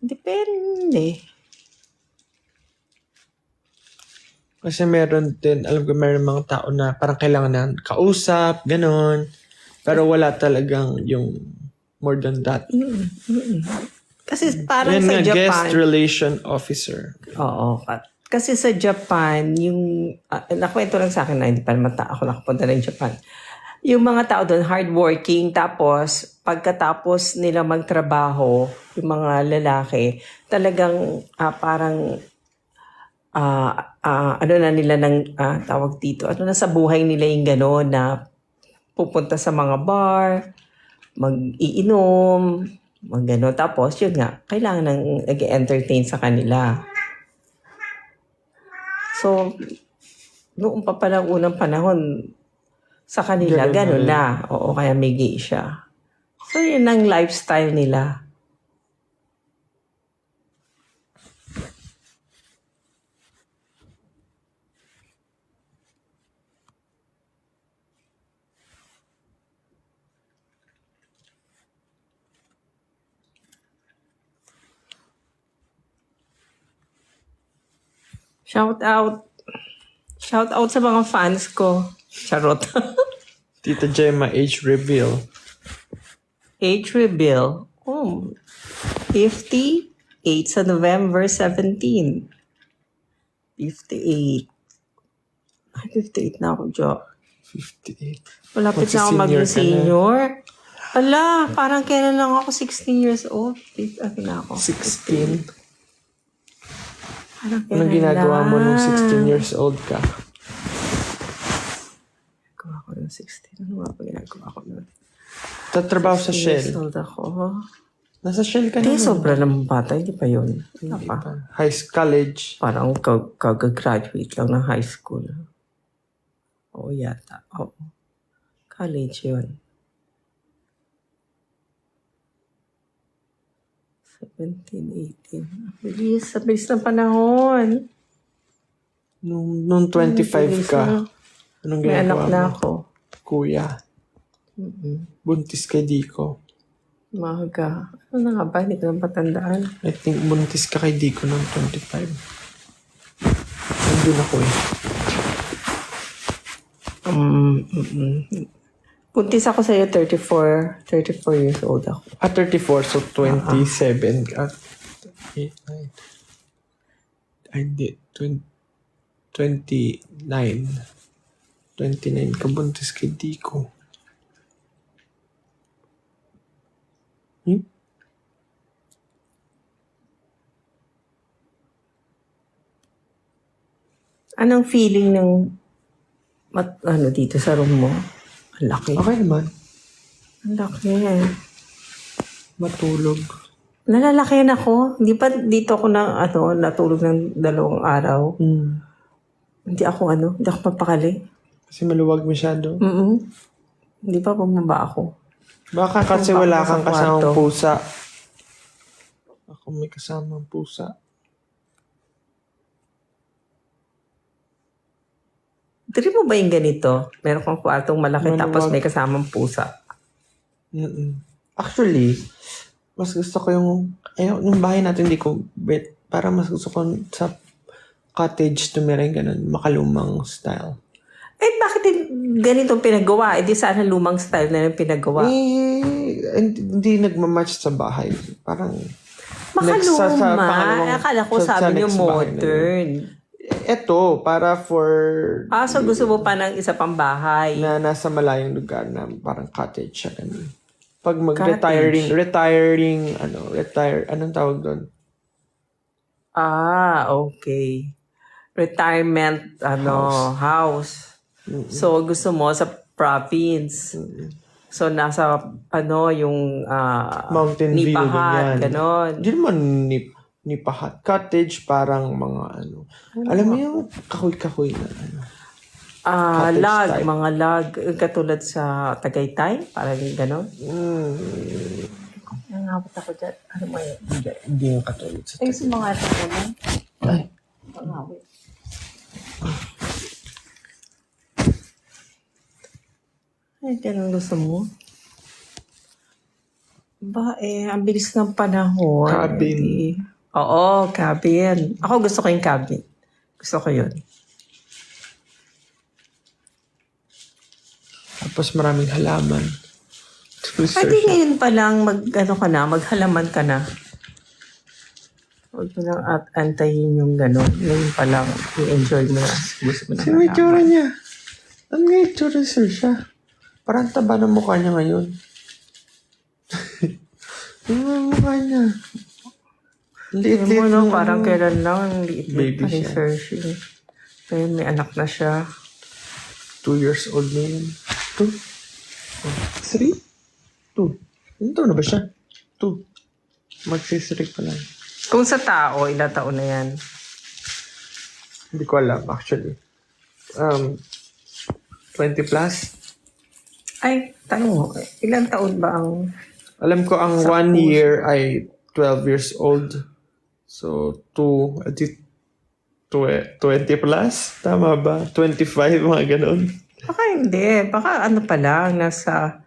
Depende. Kasi meron mga tao na parang kailangan na kausap, ganun. Pero wala talagang yung more than that. Kasi parang Yan sa nga, Japan. guest relation officer. Oo. Kasi sa Japan, yung, nakwento lang sa akin na hindi pa naman ako nakapunta ng Japan. Yung mga tao doon, hardworking, tapos pagkatapos nila magtrabaho, yung mga lalaki, talagang parang, ano na nila ng tawag dito, ano na sa buhay nila yung gano'n na pupunta sa mga bar, mag-iinom, mag-gano'n. Tapos, yun nga, kailangan ng nag-entertain sa kanila. So, noong pa palang unang panahon, sa kanila, Ganun gano'n na. Oo, kaya may gay siya. So, yun ang lifestyle nila. Shout out. Shout out sa mga fans ko. Charot. Tita Gemma, age reveal. Age reveal. 58 sa November 17. 58. Ay, 58 na ako, Jo. 58. Malapit na ako Magsi-senior maging ka na. senior. Ala, parang kailan lang ako 16 years old. Ano na ako? 16. Parang Anong kailan ginagawa mo nung lang? 16 years old ka? Ginagawa ko nung 16. Ano nga ba ginagawa ko nun? Tatrabaho sa 16 years Shell. old ako. Nasa Shell ka Hindi, naman. sobra naman bata. Hindi pa yun. Ano Hindi pa? pa. College. Parang kag-graduate lang ng high school. Oo, yata. Oo. College yun. 17, 18. Bilis, sa bilis ng panahon. Nung 25 ka, anong May anak ginagawa na mo? ako. Kuya. Buntis kay Dico. Maga. Ano na nga ba? Hindi ko na patandaan. I think buntis ka kay Dico ng 25. Nandun ako eh. Puntis ako sa'yo, 34 years old ako. 34, so 27 ka. 8, 9. Ay, hindi. 29. 29 ka buntis kay Dico. Anong feeling ng dito sa room mo? Ang laki. Okay naman. Ang laki. Matulog. Nalalaki na ako. Hindi pa dito ako natulog ng 2 araw. Hindi ako mapakali. Kasi maluwag masyado. Hindi pa bumaba ako. Baka kasi Baka wala nasa kang kasamang kwarto. pusa. Ako may kasamang pusa. Trip mo ba yung ganito? Meron kang kwartong malaki Maluwag. tapos may kasamang pusa. Actually, mas gusto ko yung bahay natin di ko bet. Para mas gusto ko sa cottage tumira yung ganun, makalumang style. Eh, bakit ganitong pinagawa? Eh, di sana lumang style na yung pinagawa. Hindi nagmamatch sa bahay. Parang Makaluma. Akala ko sabi niyo next bahay na modern. Eto, para for So gusto mo pa ng isa pang bahay. na nasa malayong lugar na parang cottage siya ganun. Pag retiring, anong tawag doon? Okay. Retirement, house. So, gusto mo sa province. So, nasa, yung, Mountain view, Nipahat, ganyan. ganon. Hindi naman nipahat. Cottage, parang mga alam mo yung kahoy-kahoy na cottage Lag, type. mga lag. Katulad sa Tagaytay, parang ganon. Nangabot ako dyan. Ano mo yun? Hindi yung katulad sa Ay, sa mga ito mo. Ay. Nangabot. Ay, ganun gusto mo? Ang bilis ng panahon. Cabin. Oo, cabin. Ako gusto ko yung cabin. Gusto ko yun. Tapos maraming halaman. Pwede ngayon pa lang maghalaman ka na. Huwag mo lang at antayin yung gano'n. Ngayon pa lang, i-enjoy mo na. Gusto mo na Sino yung itsura niya? Ano nga yung itsura ni Sir siya? Parang taba ng mukha niya ngayon. Ano ang mukha niya? Liit-liit Alam mo, no, ng parang ano. kailan lang ang liit-liit Baby pa ni siya. Sir Shi. Kaya may anak na siya. 2 years old na yun. 2? 3? 2. Ano taon na ba siya? 2. Mag-3 pa lang. Kung sa tao, ilang taon na yan? Hindi ko alam actually. 20 plus? Ay, tanong mo, ilang taon ba ang... Alam ko ang Sa 1 puso. year ay 12 years old. So, 2, at least 20 plus? Tama ba? 25, mga ganun. Baka hindi. Baka ano pa lang, nasa...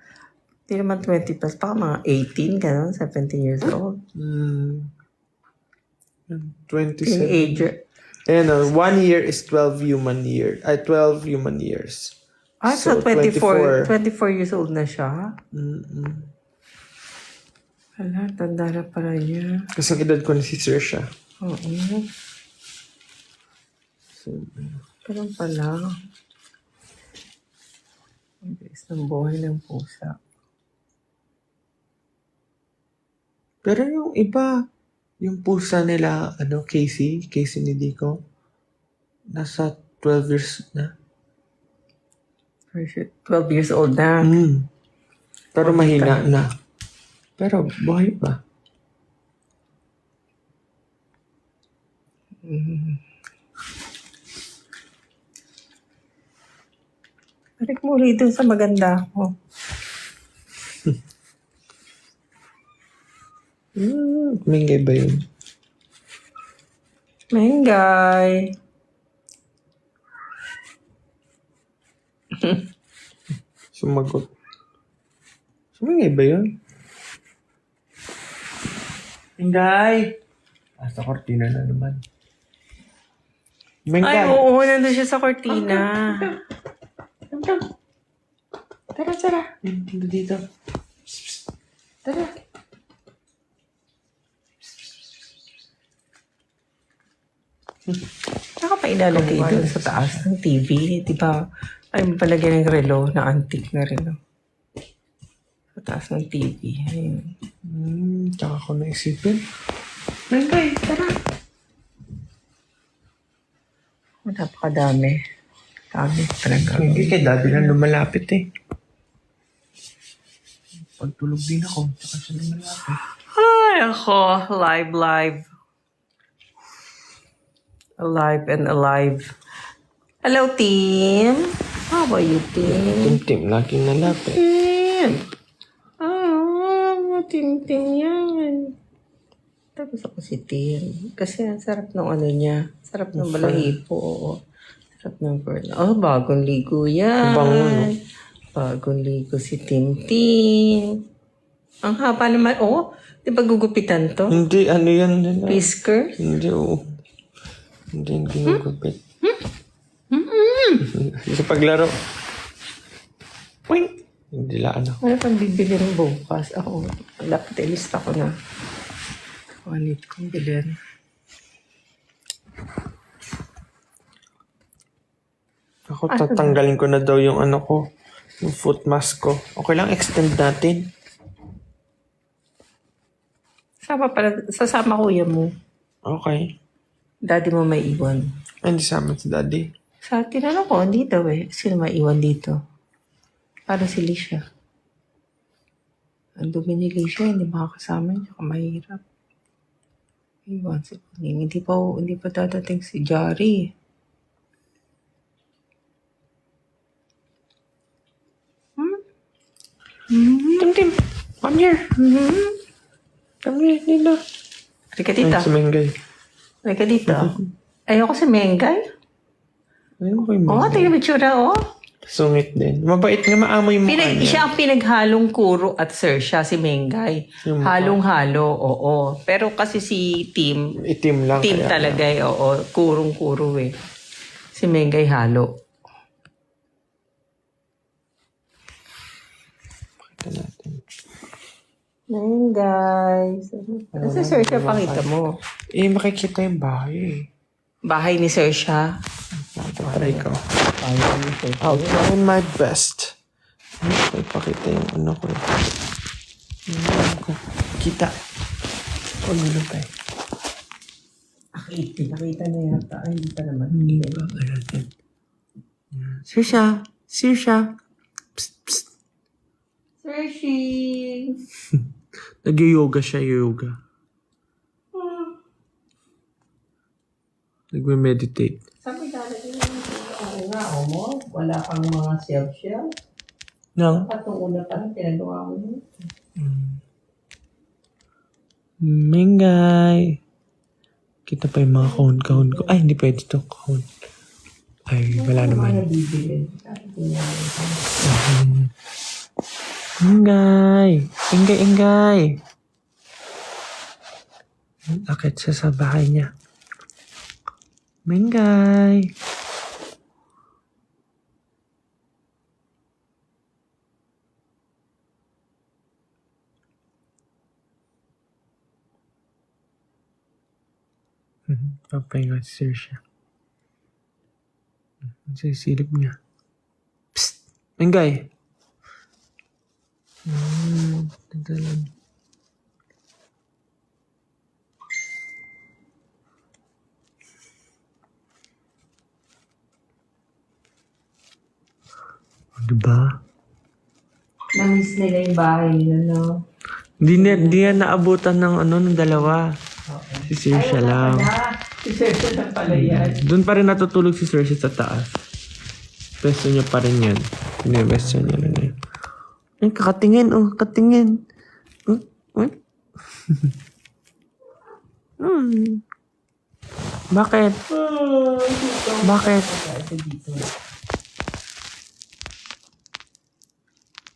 Hindi naman 20 plus, baka mga 18, gano'n, 17 years old. 27. Teenager. Ayan o, 1 year is 12 human year. Ay, 12 human years. Ah, so, So, 24 24. years old na siya? Hala, tanda na pala niya. Kasi ang edad ko na si Sir siya. Oo. Ganun pala. Ang bilis ng buhay ng pusa. Pero yung iba, yung pusa nila, Casey ni Dico, nasa 12 years na. 12 years old na. Pero mahina na. Pero buhay pa. Balik mo rito sa maganda ko. Mingay ba yun? Mengay. Sumagot. Sumingay ba yun? Mingay! Sa kortina na naman. Ay, Mingay! oo, nandun siya sa cortina. Tara. Dito. Tara. Saka pa ilalagay doon sa taas ng TV. Di ba? Ay, palagyan ng relo na antique na relo. Sa taas ng TV. Ayun. Tsaka ko naisipin. Mingay, tara. Napakadami. Dami talaga. Hindi kay daddy lang lumalapit eh. Pagtulog din ako, tsaka siya lumalapit. Ay, ako. Live. Alive and alive. Hello, team. How are you, team? Tim, laging nalapit. Team. Team yan. Tapos ako si Tim. Kasi ang sarap ng ano niya. Sarap ng balahibo. Oo. Sarap ng burn. Oh, bagong ligo yan. Bango, no? Bagong ligo si Tim. Ang haba naman. Oh, di ba gugupitan to? Hindi, ano yan? Whisker? Hindi, oo. Hindi yung ginugupit. Sa paglaro. Wing! Hindi la ano. Ano pang bibili ng bukas? Ako, dapat ilista ko na. Wanit kong bilhin. Ako tatanggalin ko na daw yung ano ko. Yung foot mask ko. Okay lang, extend natin. Sasama kuya mo. Okay. Daddy mo may iwan. Ay, hindi sama si daddy. Sa tinanong ko, hindi daw eh. Sino may iwan dito? Para si Lisha. Ang dumi ni Lisha, hindi makakasama niya. Mahirap. Iwan si Kuning. Hindi pa dadating si Jari. Tim, come here. Come here, Nina. Halika dito. Ay, sumingay. Halika dito. Ayoko si Mengay. Ayun ko yung Oo, mga. tingnan mo itsura, oh. Sungit din. Mabait nga, maamoy mo kanya. Siya ang pinaghalong kuro at sir siya, si Mengay. Yung mukha. Halong-halo, oo. Pero kasi si Tim, Itim lang. Tim kaya talaga eh, oo. Kurong-kuro eh. Si Mengay halo. Pakita natin. Ayun, guys. Kasi Sir siya, pakita mo. Eh, makikita yung bahay eh. Bahay ni Sir siya. Para ikaw. Bahay ni Sir siya. I'll try my best. Ay, pakita yung ano ko. Yung ano ko. Kita. Huwag nyo pa eh. Nakita na yata. Ay, hindi pa naman. Hindi ba? Ayan. Sirsha. Sirsha. Psst, psst. Sir Shi. Nag-yoga siya, yoga. Nagme-meditate. Sabi talaga yung nga, mo. Wala kang mga shelf-shelf. Nang? Patong una pa rin, pinagawa mo yun. Mingay. Kita pa yung mga kahon-kahon ko. Ay, hindi pwede to kahon. Ay, wala naman. Ingay! Ingay, ingay! Akit siya sa bahay niya. Mingay! Papahinga si Sir siya. Sa silip niya. Psst! Mingay! Tadalan. Diba? Namiss nila yung bahay nila, no? Hindi yan naabutan ng ng dalawa. Si Sir siya lang. Si Sir siya lang pala yan. Doon pa rin natutulog si Sir siya sa taas. Pwesto niya pa rin yan. Pwesto niya rin yan. Ay, kakatingin, katingin. Bakit? Bakit?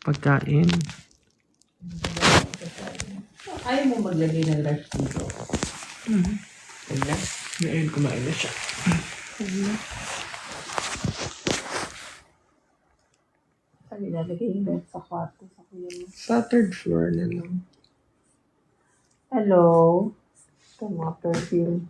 Pagkain. Ayaw mo maglagay ng rush dito. Kaya? Ngayon, kumain na siya. Sabi nalagay yung bed sa kwarto sa kuya mo. Sa third floor na lang. Hello? Ito mga perfume.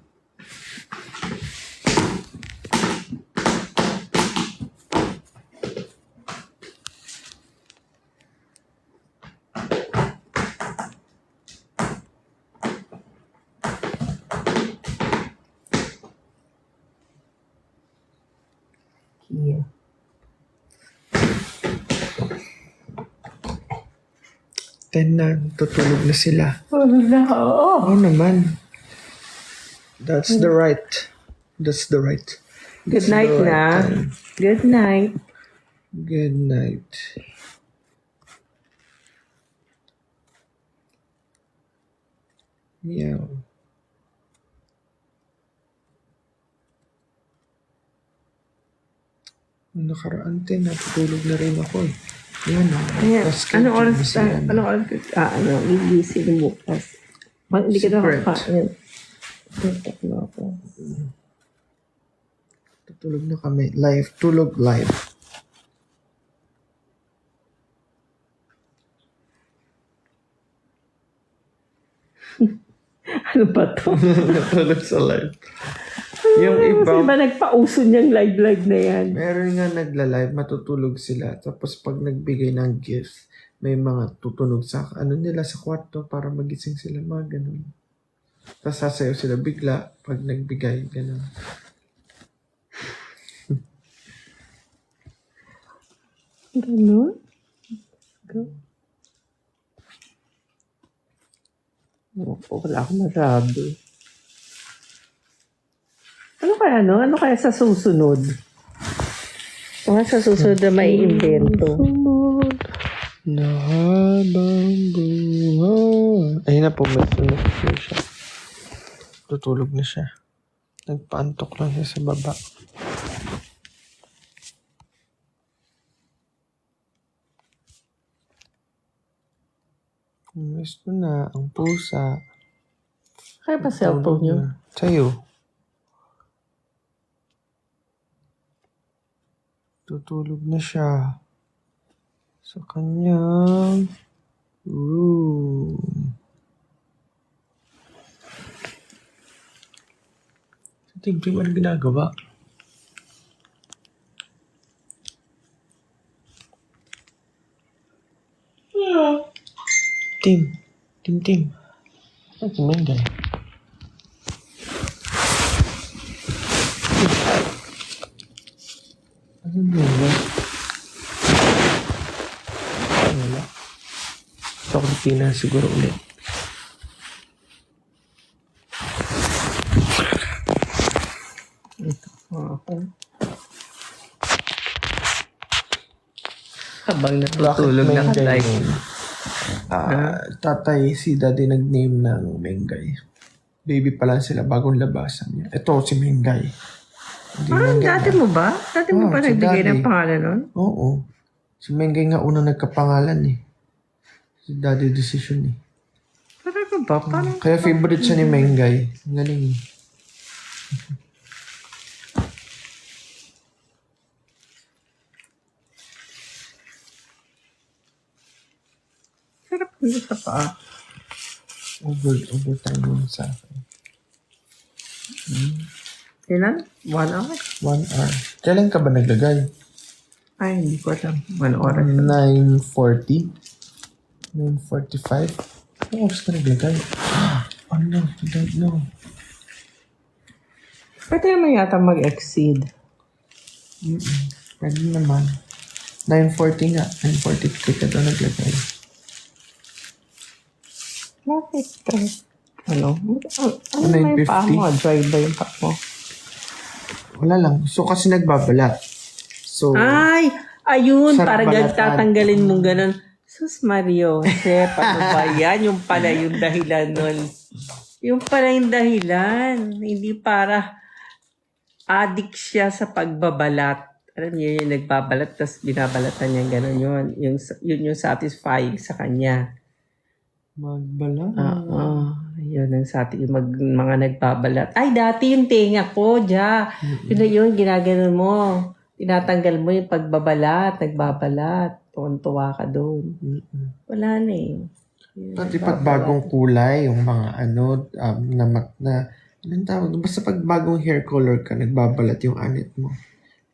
Kia. Ten na, tutulog na sila. Wala. Oo naman. That's the right. That's the right. Good night na. Good night. Good night. Meow. Nakaraan din, natutulog na rin ako eh. Yan Ayan. Anong oras? Ano? Anong oras? Gigising bukas. Hindi ka na Secret. kakain. Tutok na ako. Tutulog na kami. Live. Tulog live. Ano ba to? Natulog sa live. Yung iba, Kasi ba nagpauso niyang live na yan? meron nga nagla-live, matutulog sila. Tapos pag nagbigay ng gift, may mga tutunog sa nila sa kwarto para magising sila, mga ganun. Tapos sasayaw sila bigla pag nagbigay, ganun. Ganun? Wala akong masabi. Ano kaya no? Ano kaya sa susunod? Mga sa susunod na may invento. Sunod na habang buhay. Ayun na po, may sunod na siya. Tutulog na siya. Nagpaantok lang siya sa baba. Gusto na ang pusa. Kaya pa cellphone niyo? Sa'yo. Tutulog na siya. Sa kanyang Room. Tim, ano ginagawa? Tim. Ano si Mengay? Ano si Mengay? Wala. Sa Pilipinas siguro ulit. Habang natutulog na Mengay? like, Tatay, si daddy nag-name ng Mengay. Baby pa lang sila, bagong labasan niya. Ito, si Mengay. Hindi parang Mengay dati na. mo ba? Dati mo Oo, ba si nagbigay ng Daddy. pangalan nun? Oo. Si Mengay nga unang nagkapangalan eh. Si daddy decision eh. Parang ba? Parang Kaya favorite siya ni Mengay. Ang galing eh. sarap nito sa paa. Overtime yun sa akin. Ilan? 1 hour? 1 hour. Kailan ka ba naglagay? Ay, hindi ko alam. 1 oras. 9:40? 9:45? Anong oras ka naglagay? Oh no, I don't know. Pwede naman yata mag-exceed. Pwede naman. 9:40 nga. 9:43 ka daw naglagay. Bakit stress? Ano ba yung paa 9:50? mo? Dry ba yung paa mo? Wala lang. So, kasi nagbabalat. So, Ay! Ayun! Sarap Para balatan. tatanggalin mong ganun. Sus Mario, Jose, paano ba yan? Yung pala yung dahilan nun. Yung pala yung dahilan. Hindi para addict siya sa pagbabalat. Alam niyo yung nagbabalat tapos binabalatan niya gano'n yun. Yun yung satisfying sa kanya. magbalat. Yun ang yung mga nagbabalat. Ay, dati yung tenga ko, Diya. Yun na yun, ginaganon mo. Tinatanggal mo yung pagbabalat, nagbabalat. Tuwan-tuwa ka doon. Wala na eh. Yun, Pati pag bagong kulay, yung mga anong tawag? Basta pag bagong hair color ka, nagbabalat yung anit mo.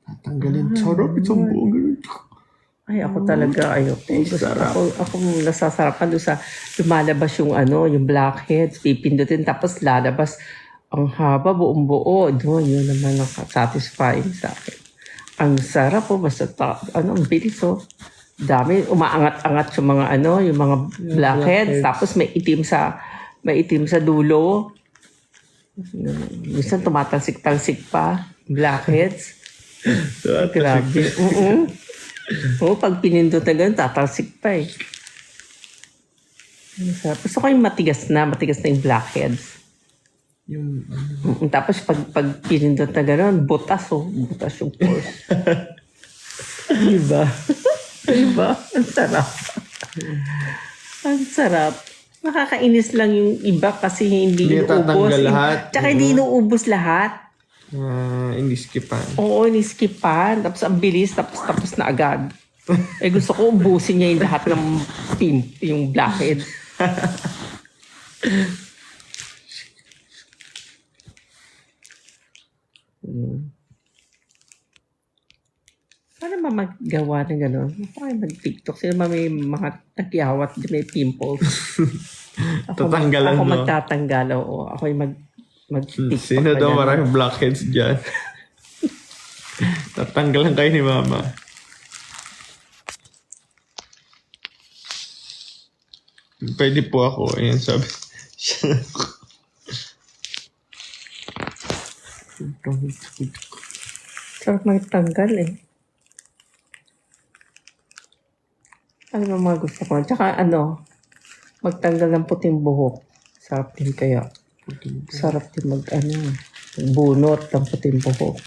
Tatanggalin. Sarap itong buong ganito. Ay, ako talaga, ayoko. Ako nasasarapan doon sa lumalabas yung yung blackheads, pipindutin, tapos lalabas ang haba, buong buo. Doon, yun naman ang satisfying sa akin. Ang sarap basta ang bilis Dami, umaangat-angat yung mga yung mga blackheads, tapos may itim sa dulo. Minsan tumatalsik-talsik pa, blackheads. Grabe. Pag pinindot na ganun, tatalsik pa eh. Gusto ko yung matigas na yung blackheads. Yung, Tapos pag pinindot na ganun, butas yung pores. Diba? Diba? Ang sarap. Ang sarap. Nakakainis lang yung iba kasi hindi Hindi inuubos. tatanggal lahat. Tsaka hindi inuubos lahat. iniskipan. Oo, niskipan. Tapos ang bilis, tapos na agad. Gusto ko ubusin niya yung lahat ng yung blackhead. Paano ba maggawa ng gano'n? Paano mag-TikTok? Sino ba may mga tagyawat, may pimples? Tatanggalan ako mo. magtatanggal, oo. Ako yung mag-TikTok. Sino pa daw ganun. maraming blackheads dyan? Tatanggalan kayo ni Mama. Pwede po ako. Ayan, sabi. Sarap magtanggal eh. Ano ba mga gusto ko? Tsaka magtanggal ng puting buhok. Sarap din kaya. Sarap din bunot ng puting buhok.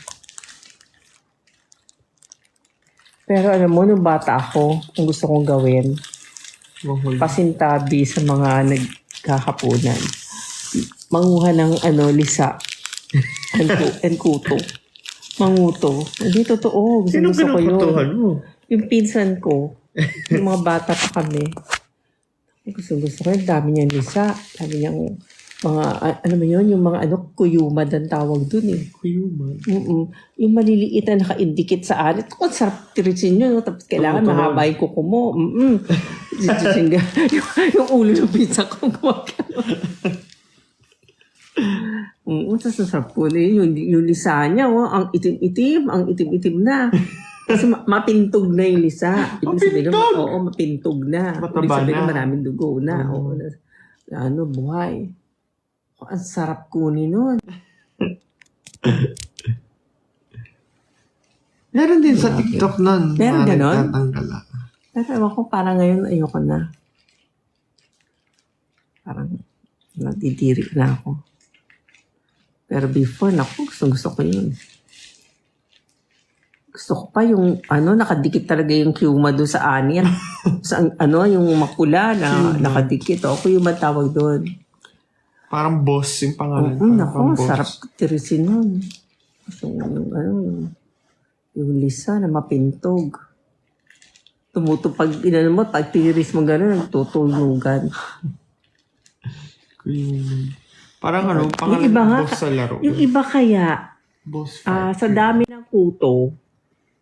Pero alam mo, nung bata ako, ang gusto kong gawin, pasintabi sa mga nagkakapunan. Manguha ng lisa. and kuto. Manguto. Hindi totoo. Sino Gusto ko yun. pinukutuhan mo? Yung pinsan ko, yung mga bata pa kami. Gusto ko yun. Dami niyang lisa. Dami niyang mga, ano mo yun, yung mga kuyumad ang tawag dun eh. Kuyuman. Yung maliliit na naka-indicate sa alit. Kung sarap tirisin yun, no? Tapos kailangan Tumutunog. mahaba yung kuko mo. yung ulo ng pizza ko. Tapos sarap po na yun. Yung lisa niya, ang itim-itim na. Kasi mapintog na yung lisa. Mapintog? Oo, mapintog na. Mataba Ibig sabihin na. maraming dugo na. Oo, buhay. Ang sarap kunin nun. Meron din sa TikTok nun. Meron mga ganon? nagtatanggal. Pero ewan ko, parang ngayon ayoko na. Parang nagdidiri na ako. Pero before, naku, gusto ko yun. Gusto ko pa yung, nakadikit talaga yung Kuma doon sa aniya. Yung makula na nakadikit. O, Kuma tawag doon. Parang boss yung pangalan. Naku, sarap tirisin nun. Yung lisa na mapintog. Pag pag tiris mo gano'n, nagtutulugan. Kuyuman. Parang pangalan Yung iba nga, boss sa laro. yung iba kaya, Boss sa dami ng kuto,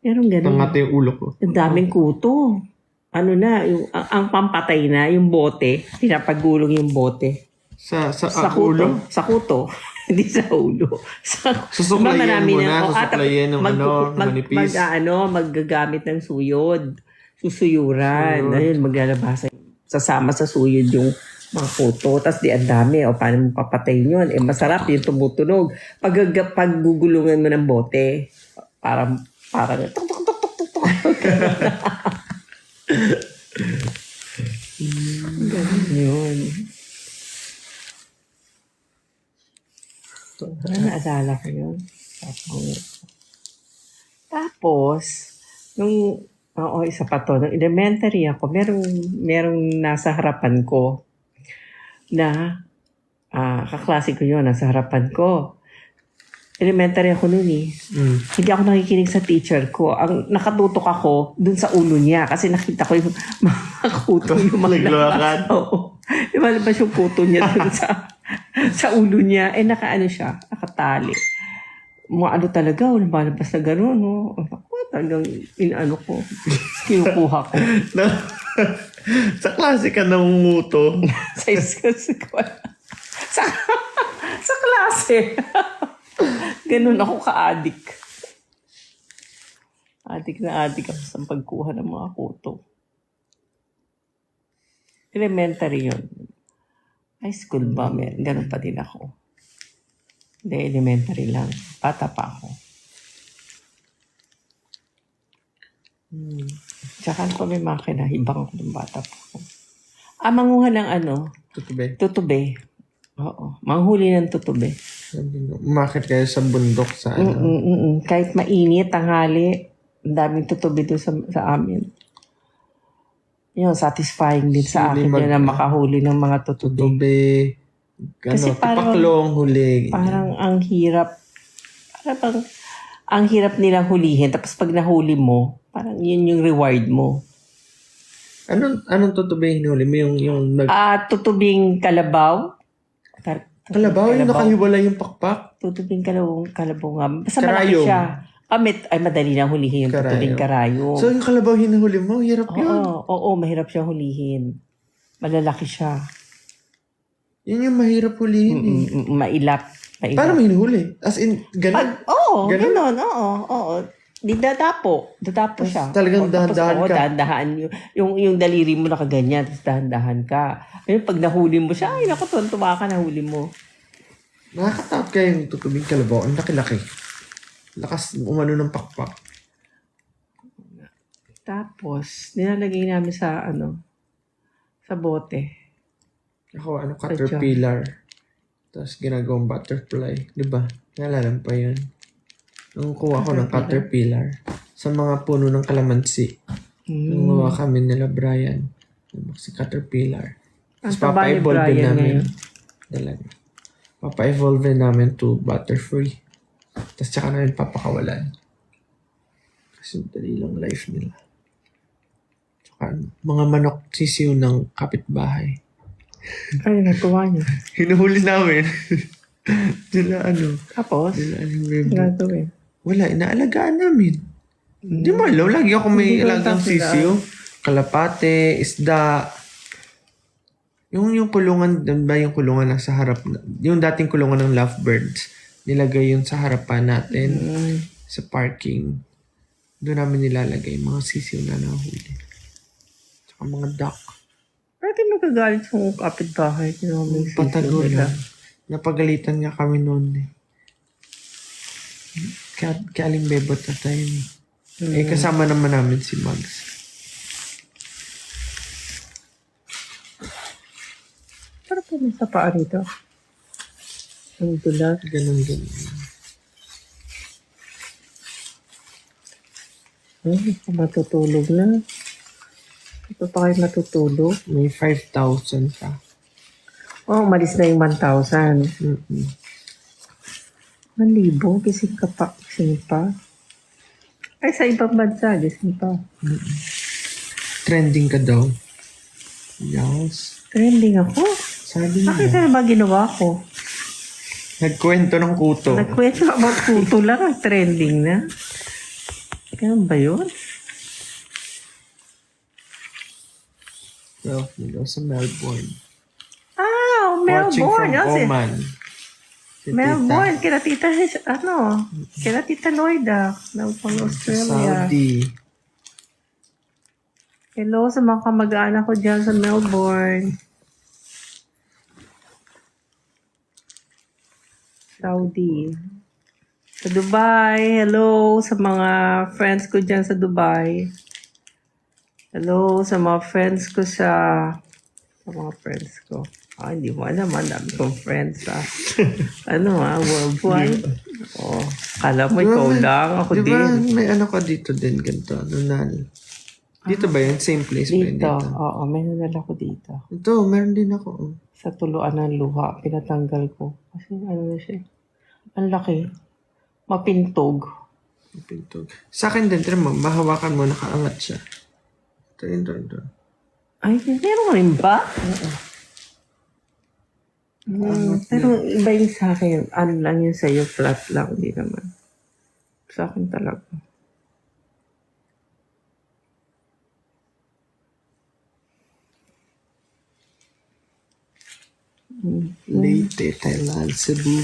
meron gano'n. Tangate yung ulo ko. Ang daming kuto. Ang pampatay na, yung bote, pinapagulong yung bote. Sa Ulo? ulo? Sa kuto. Hindi sa ulo. Susuklayin mo na, Oh, susuklayin ng manipis. maggagamit ng suyod. Susuyuran. Suyod. Ayun, maglalabas. Sasama sa suyod yung mga kuto. Tapos di ang dami. O paano mo papatayin yun? Masarap yung tumutunog. Pag gugulungan mo ng bote, parang tuk tuk tuk tuk tuk tuk. Ganun yun. Naalala ko yun. Tapos, isa pa to, nung elementary ako, merong nasa harapan ko na, kaklase ko yun, nasa harapan ko. Elementary ako noon eh. Hindi ako nakikinig sa teacher ko. Ang nakatutok ako dun sa ulo niya kasi nakita ko yung mga kuto. Yung mga Naglakad? Oo. Lumalabas yung kuto niya dun sa ulo niya. Nakaano siya, nakatali. Mga talaga, lumalabas na gano'n. No? Ako, talagang ko. Kinukuha ko. Sa klase ka nangunguto. sa klase. Ganun ako ka-addict. Addict ako sa pagkuha ng mga kuto. Elementary yun. High school ba? Ganun pa din ako. Hindi, elementary lang. Bata pa ako. Tsaka pa may makina. Hibang ako ng bata pa ako. Manguha ng Tutube. tutube. Oo. Manghuli ng tutube. Umakit kayo sa bundok sa Kahit mainit, tanghali, ang daming tutube doon sa amin. Yun, satisfying din sa akin yun na makahuli ng mga tutube. Tutube. Kasi parang- tipaklong huli. Parang ang hirap. Ang hirap nilang hulihin. Tapos pag nahuli mo, parang yun yung reward mo. Anong tutube hinuli mo? Yung Tutubing kalabaw. Kalabaw, yung nakahiwalay yung pakpak. Tutubing kalabaw nga. Basta Karayom. malaki siya. Madali na hulihin yung Karayom. tutubing karayom. So yung kalabaw hinuhuli mo, hirap yun. Oo, mahirap siya hulihin. Malalaki siya. Yun yung mahirap hulihin eh. Mailap. Paano mo hinuhuli? As in, ganun? Ganun. Oo. Di dadapo siya. Talagang dahan-dahan ka. Dahan-dahan. Yung daliri mo nakaganyan, tapos dahan-dahan ka. Ayun, pag nahuli mo siya, ay naku, tuwa ka, nahuli mo. Nakakatakot kayo yung tutubing kalabaw. Ang laki-laki. Lakas umano ng pakpak. Tapos, nilalagay namin sa bote. Ako, caterpillar. Tapos ginagawang butterfly. Diba? Naalala mo pa yun? Nung kuha ko ng caterpillar sa mga puno ng kalamansi. Nung gawa kami nila Brian. Si caterpillar. Ang Tapos taba ni papa-evolve Brian namin. ngayon. Talaga. Papa-evolve namin to butterfree. Tapos tsaka namin papakawalan. Kasi dali lang life nila. Mga manok sisiw ng kapitbahay. Ay, nagawa niya. Hinuhuli namin. Sila Tapos, sila bebo. gagawin. Wala, inaalagaan namin. Di mo alam, lagi ako may Hindi ko alagang tapos sisiw. Kalapate, isda. Yung kulungan, ba yung kulungan na sa harap, yung dating kulungan ng lovebirds, nilagay yun sa harapan natin, sa parking. Doon namin nilalagay mga sisiw na nahuli. Tsaka mga duck. Pwede magagalit sa kapitbahay. Patago na. Napagalitan nga kami noon eh. Kaling bebot na tayo. Eh, kasama naman namin si Mags. Para po sa paa rito. Ang dulas. Ganun. Matutulog na. Ito pa kayo matutulog. May 5,000 pa. Oh, umalis na yung 1,000. 1,000? Gising ka pa. Gising pa. Ay, sa ibang bansa, gising pa. Trending ka daw. Yes. Trending ako. Sabi Bakit niya. na ba ginawa ko? Nagkwento ng kuto. Nagkwento about puto lang ang trending na. Ganun ba yun? Well, daw sa Melbourne. Ah, Watching from Melbourne. Oman. Si Melbourne. Kila tita, kila tita Lloyda. From Tita. Australia. Saudi. Hello sa mga kamag-anak ko dyan sa Melbourne. Saudi. Sa Dubai. Hello sa mga friends ko dyan sa Dubai. Hello sa mga friends ko sa mga friends ko. Hindi mo alam. Dami kong friends worldwide. Oh, kala mo ikaw lang. Ako Di ba din. may ka dito din, ganito, nunal. Dito ba yun? Same place ba yun Dito. dito? Oo, may nanala ko dito. Ito, meron din ako. Oh. Sa tuluan ng luha, pinatanggal ko. Kasi ano na siya. Ang laki. Mapintog. Pintog. Sa akin din, tira mo, mahawakan mo, nakaangat siya. Ito. Ay, meron rin ba? Pero iba yung sa akin. Ano lang yun sa'yo, flat lang. Hindi naman. Sa akin talaga. Leyte, Thailand, Cebu.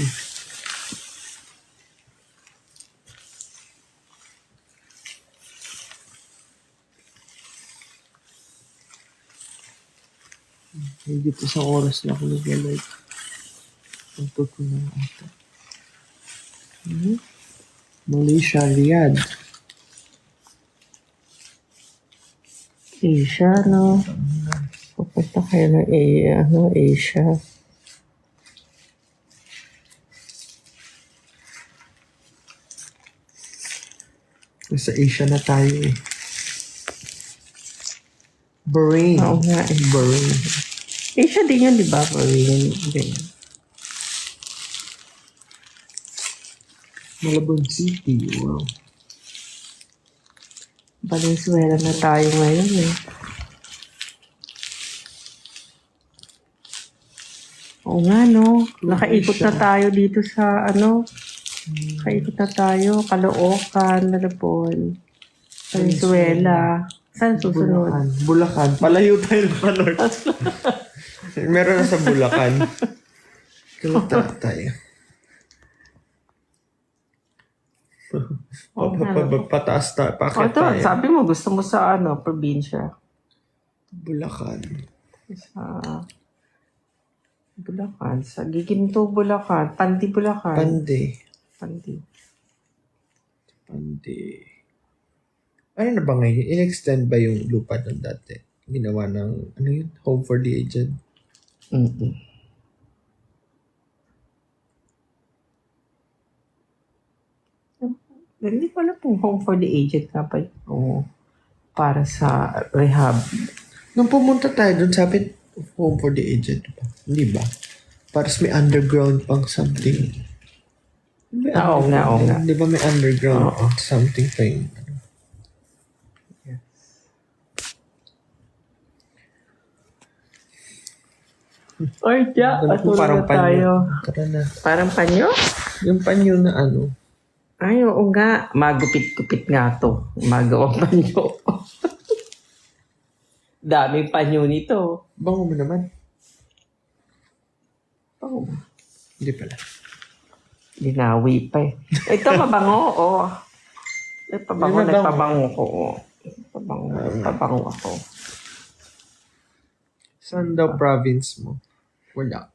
Hindi po sa oras na ako nag-live. Ang ko na ata. Malaysia, Riyadh. Asia, no? Pupunta kayo ng Asia. Sa Asia na tayo eh. Bahrain. Oo nga eh. Bahrain. Asia din yun, di ba? Korean din. Malabon City. Wow. Valenzuela na tayo ngayon eh. Oo nga, no? Nakaikot na tayo dito sa Nakaikot na tayo. Caloocan, Malabon, Valenzuela. Saan susunod? Bulacan. Palayo tayo ng North. Meron na sa Bulacan. Kalata tayo. Pataas tayo. Pakit tayo. Sabi mo, gusto mo sa probinsya. Bulacan. Sa Giginto, Bulacan. Pandi, Bulacan. Pandi. Ano na ba ngayon? In-extend ba yung lupa ng dati? Ginawa ng, Home for the Aged? Hindi ko alam kung Home for the Aged nga pa para sa rehab. Nung pumunta tayo doon, sabi, Home for the Aged. Hindi ba? Para may underground pang something. Oo nga. Di ba may underground something pa yun? Ay, tiya. Alam ko, parang panyo. Tara na. Parang panyo? Yung panyo na ano. Ay, oo nga. Magupit-kupit nga to. Magawang panyo. Daming panyo nito. Bango mo naman. Oh, Hindi pala. dinawi pa eh. Ito, mabango. Oh. Ay, pabango Yan na na pabango ko. Oh. Pabango ako. Saan daw province mo? Wala.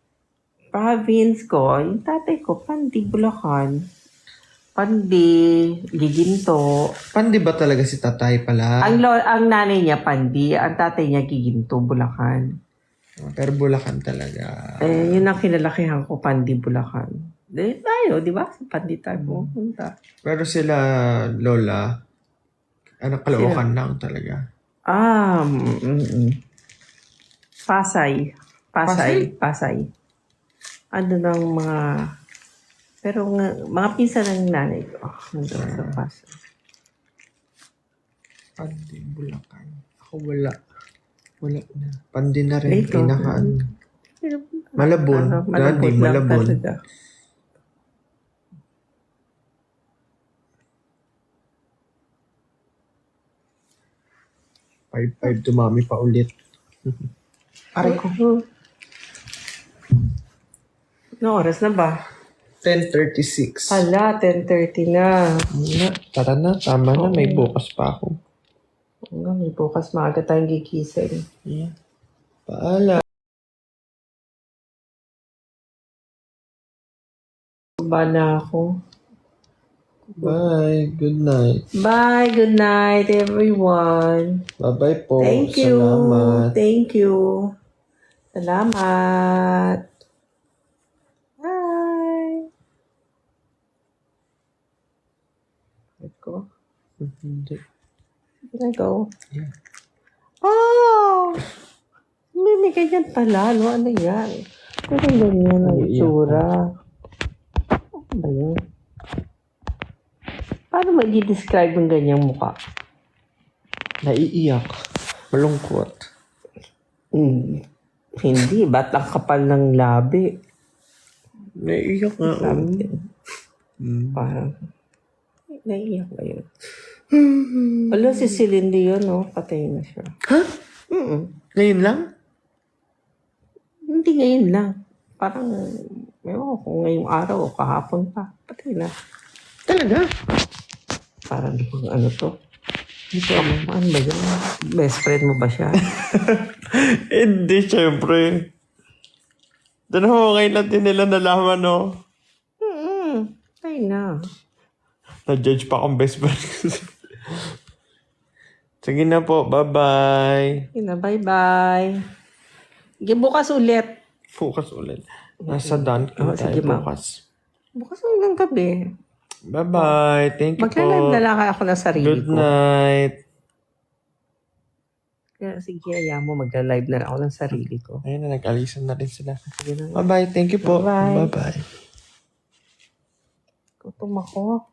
Province ko, yung tatay ko, Pandi, Bulacan. Pandi, Giginto. Pandi ba talaga si tatay pala? Ang nanay niya, Pandi. Ang tatay niya, Giginto, Bulacan. Pero Bulacan talaga. Eh, yun ang kinalakihan ko, Pandi, Bulacan. Tayo, di ba? Sa Pandi tayo pumunta. Pero sila, Lola, Caloocan lang talaga. Pasay. Ano ng mga... Pero mga pinsan ng nanay ko. Nandun sa Pasay. Pandi, Bulacan. Ako wala. Wala na. Pandi na rin. Ito. Malabon. Daddy, Malabon lang Malabon. talaga. Five dumami pa ulit. Aray ko. Ano oras na ba? 10:36. Hala, 10:30 na. Wala. Tara na. Tama na. May bukas pa ako. Hanggang may bukas maaga tayong gigising. Yeah. Paala. Ba na ako. Bye. Good night. Bye. Good night, everyone. Bye-bye po. Thank you. Salamat. Thank you. Salamat. Bye. Let go. Hindi. Let go. Yeah. Oh! May ganyan pala. No? Ano yan? Pero ganyan ang itsura. Ano ba yun? Paano mo i-describe yung ganyang mukha? Naiiyak. Malungkot. Hindi. Ba't ang kapal ng labi? Naiiyak nga. Labi. Parang, naiiyak ba yun? Wala, si Celine Dion, no? Patay na siya. Ha? Ngayon lang? Hindi ngayon lang. Parang, ewan ko, ngayong araw o kahapon pa. Patay na. Talaga? Parang ano to? Ano ba yun? Best friend mo ba siya? Hindi, syempre. Doon ho, ngayon lang din nila nalaman, no? Patay na. Na-judge pa akong best friend. Sige na po, bye-bye. Sige na, bye-bye. Sige, bukas ulit. Focus ulit. Nasa Dunkin tayo sige, ma'am. bukas. Bukas hanggang gabi. Bye-bye. Thank you po. Magla-live na lang ako ng sarili Good ko. night. Kaya sige, ayaw mo, magla-live na lang ako ng sarili ko. Ayun na, nag-alisan na rin sila. Sige na. Bye-bye. Thank you po. Bye-bye. Bye-bye. Gutom ako.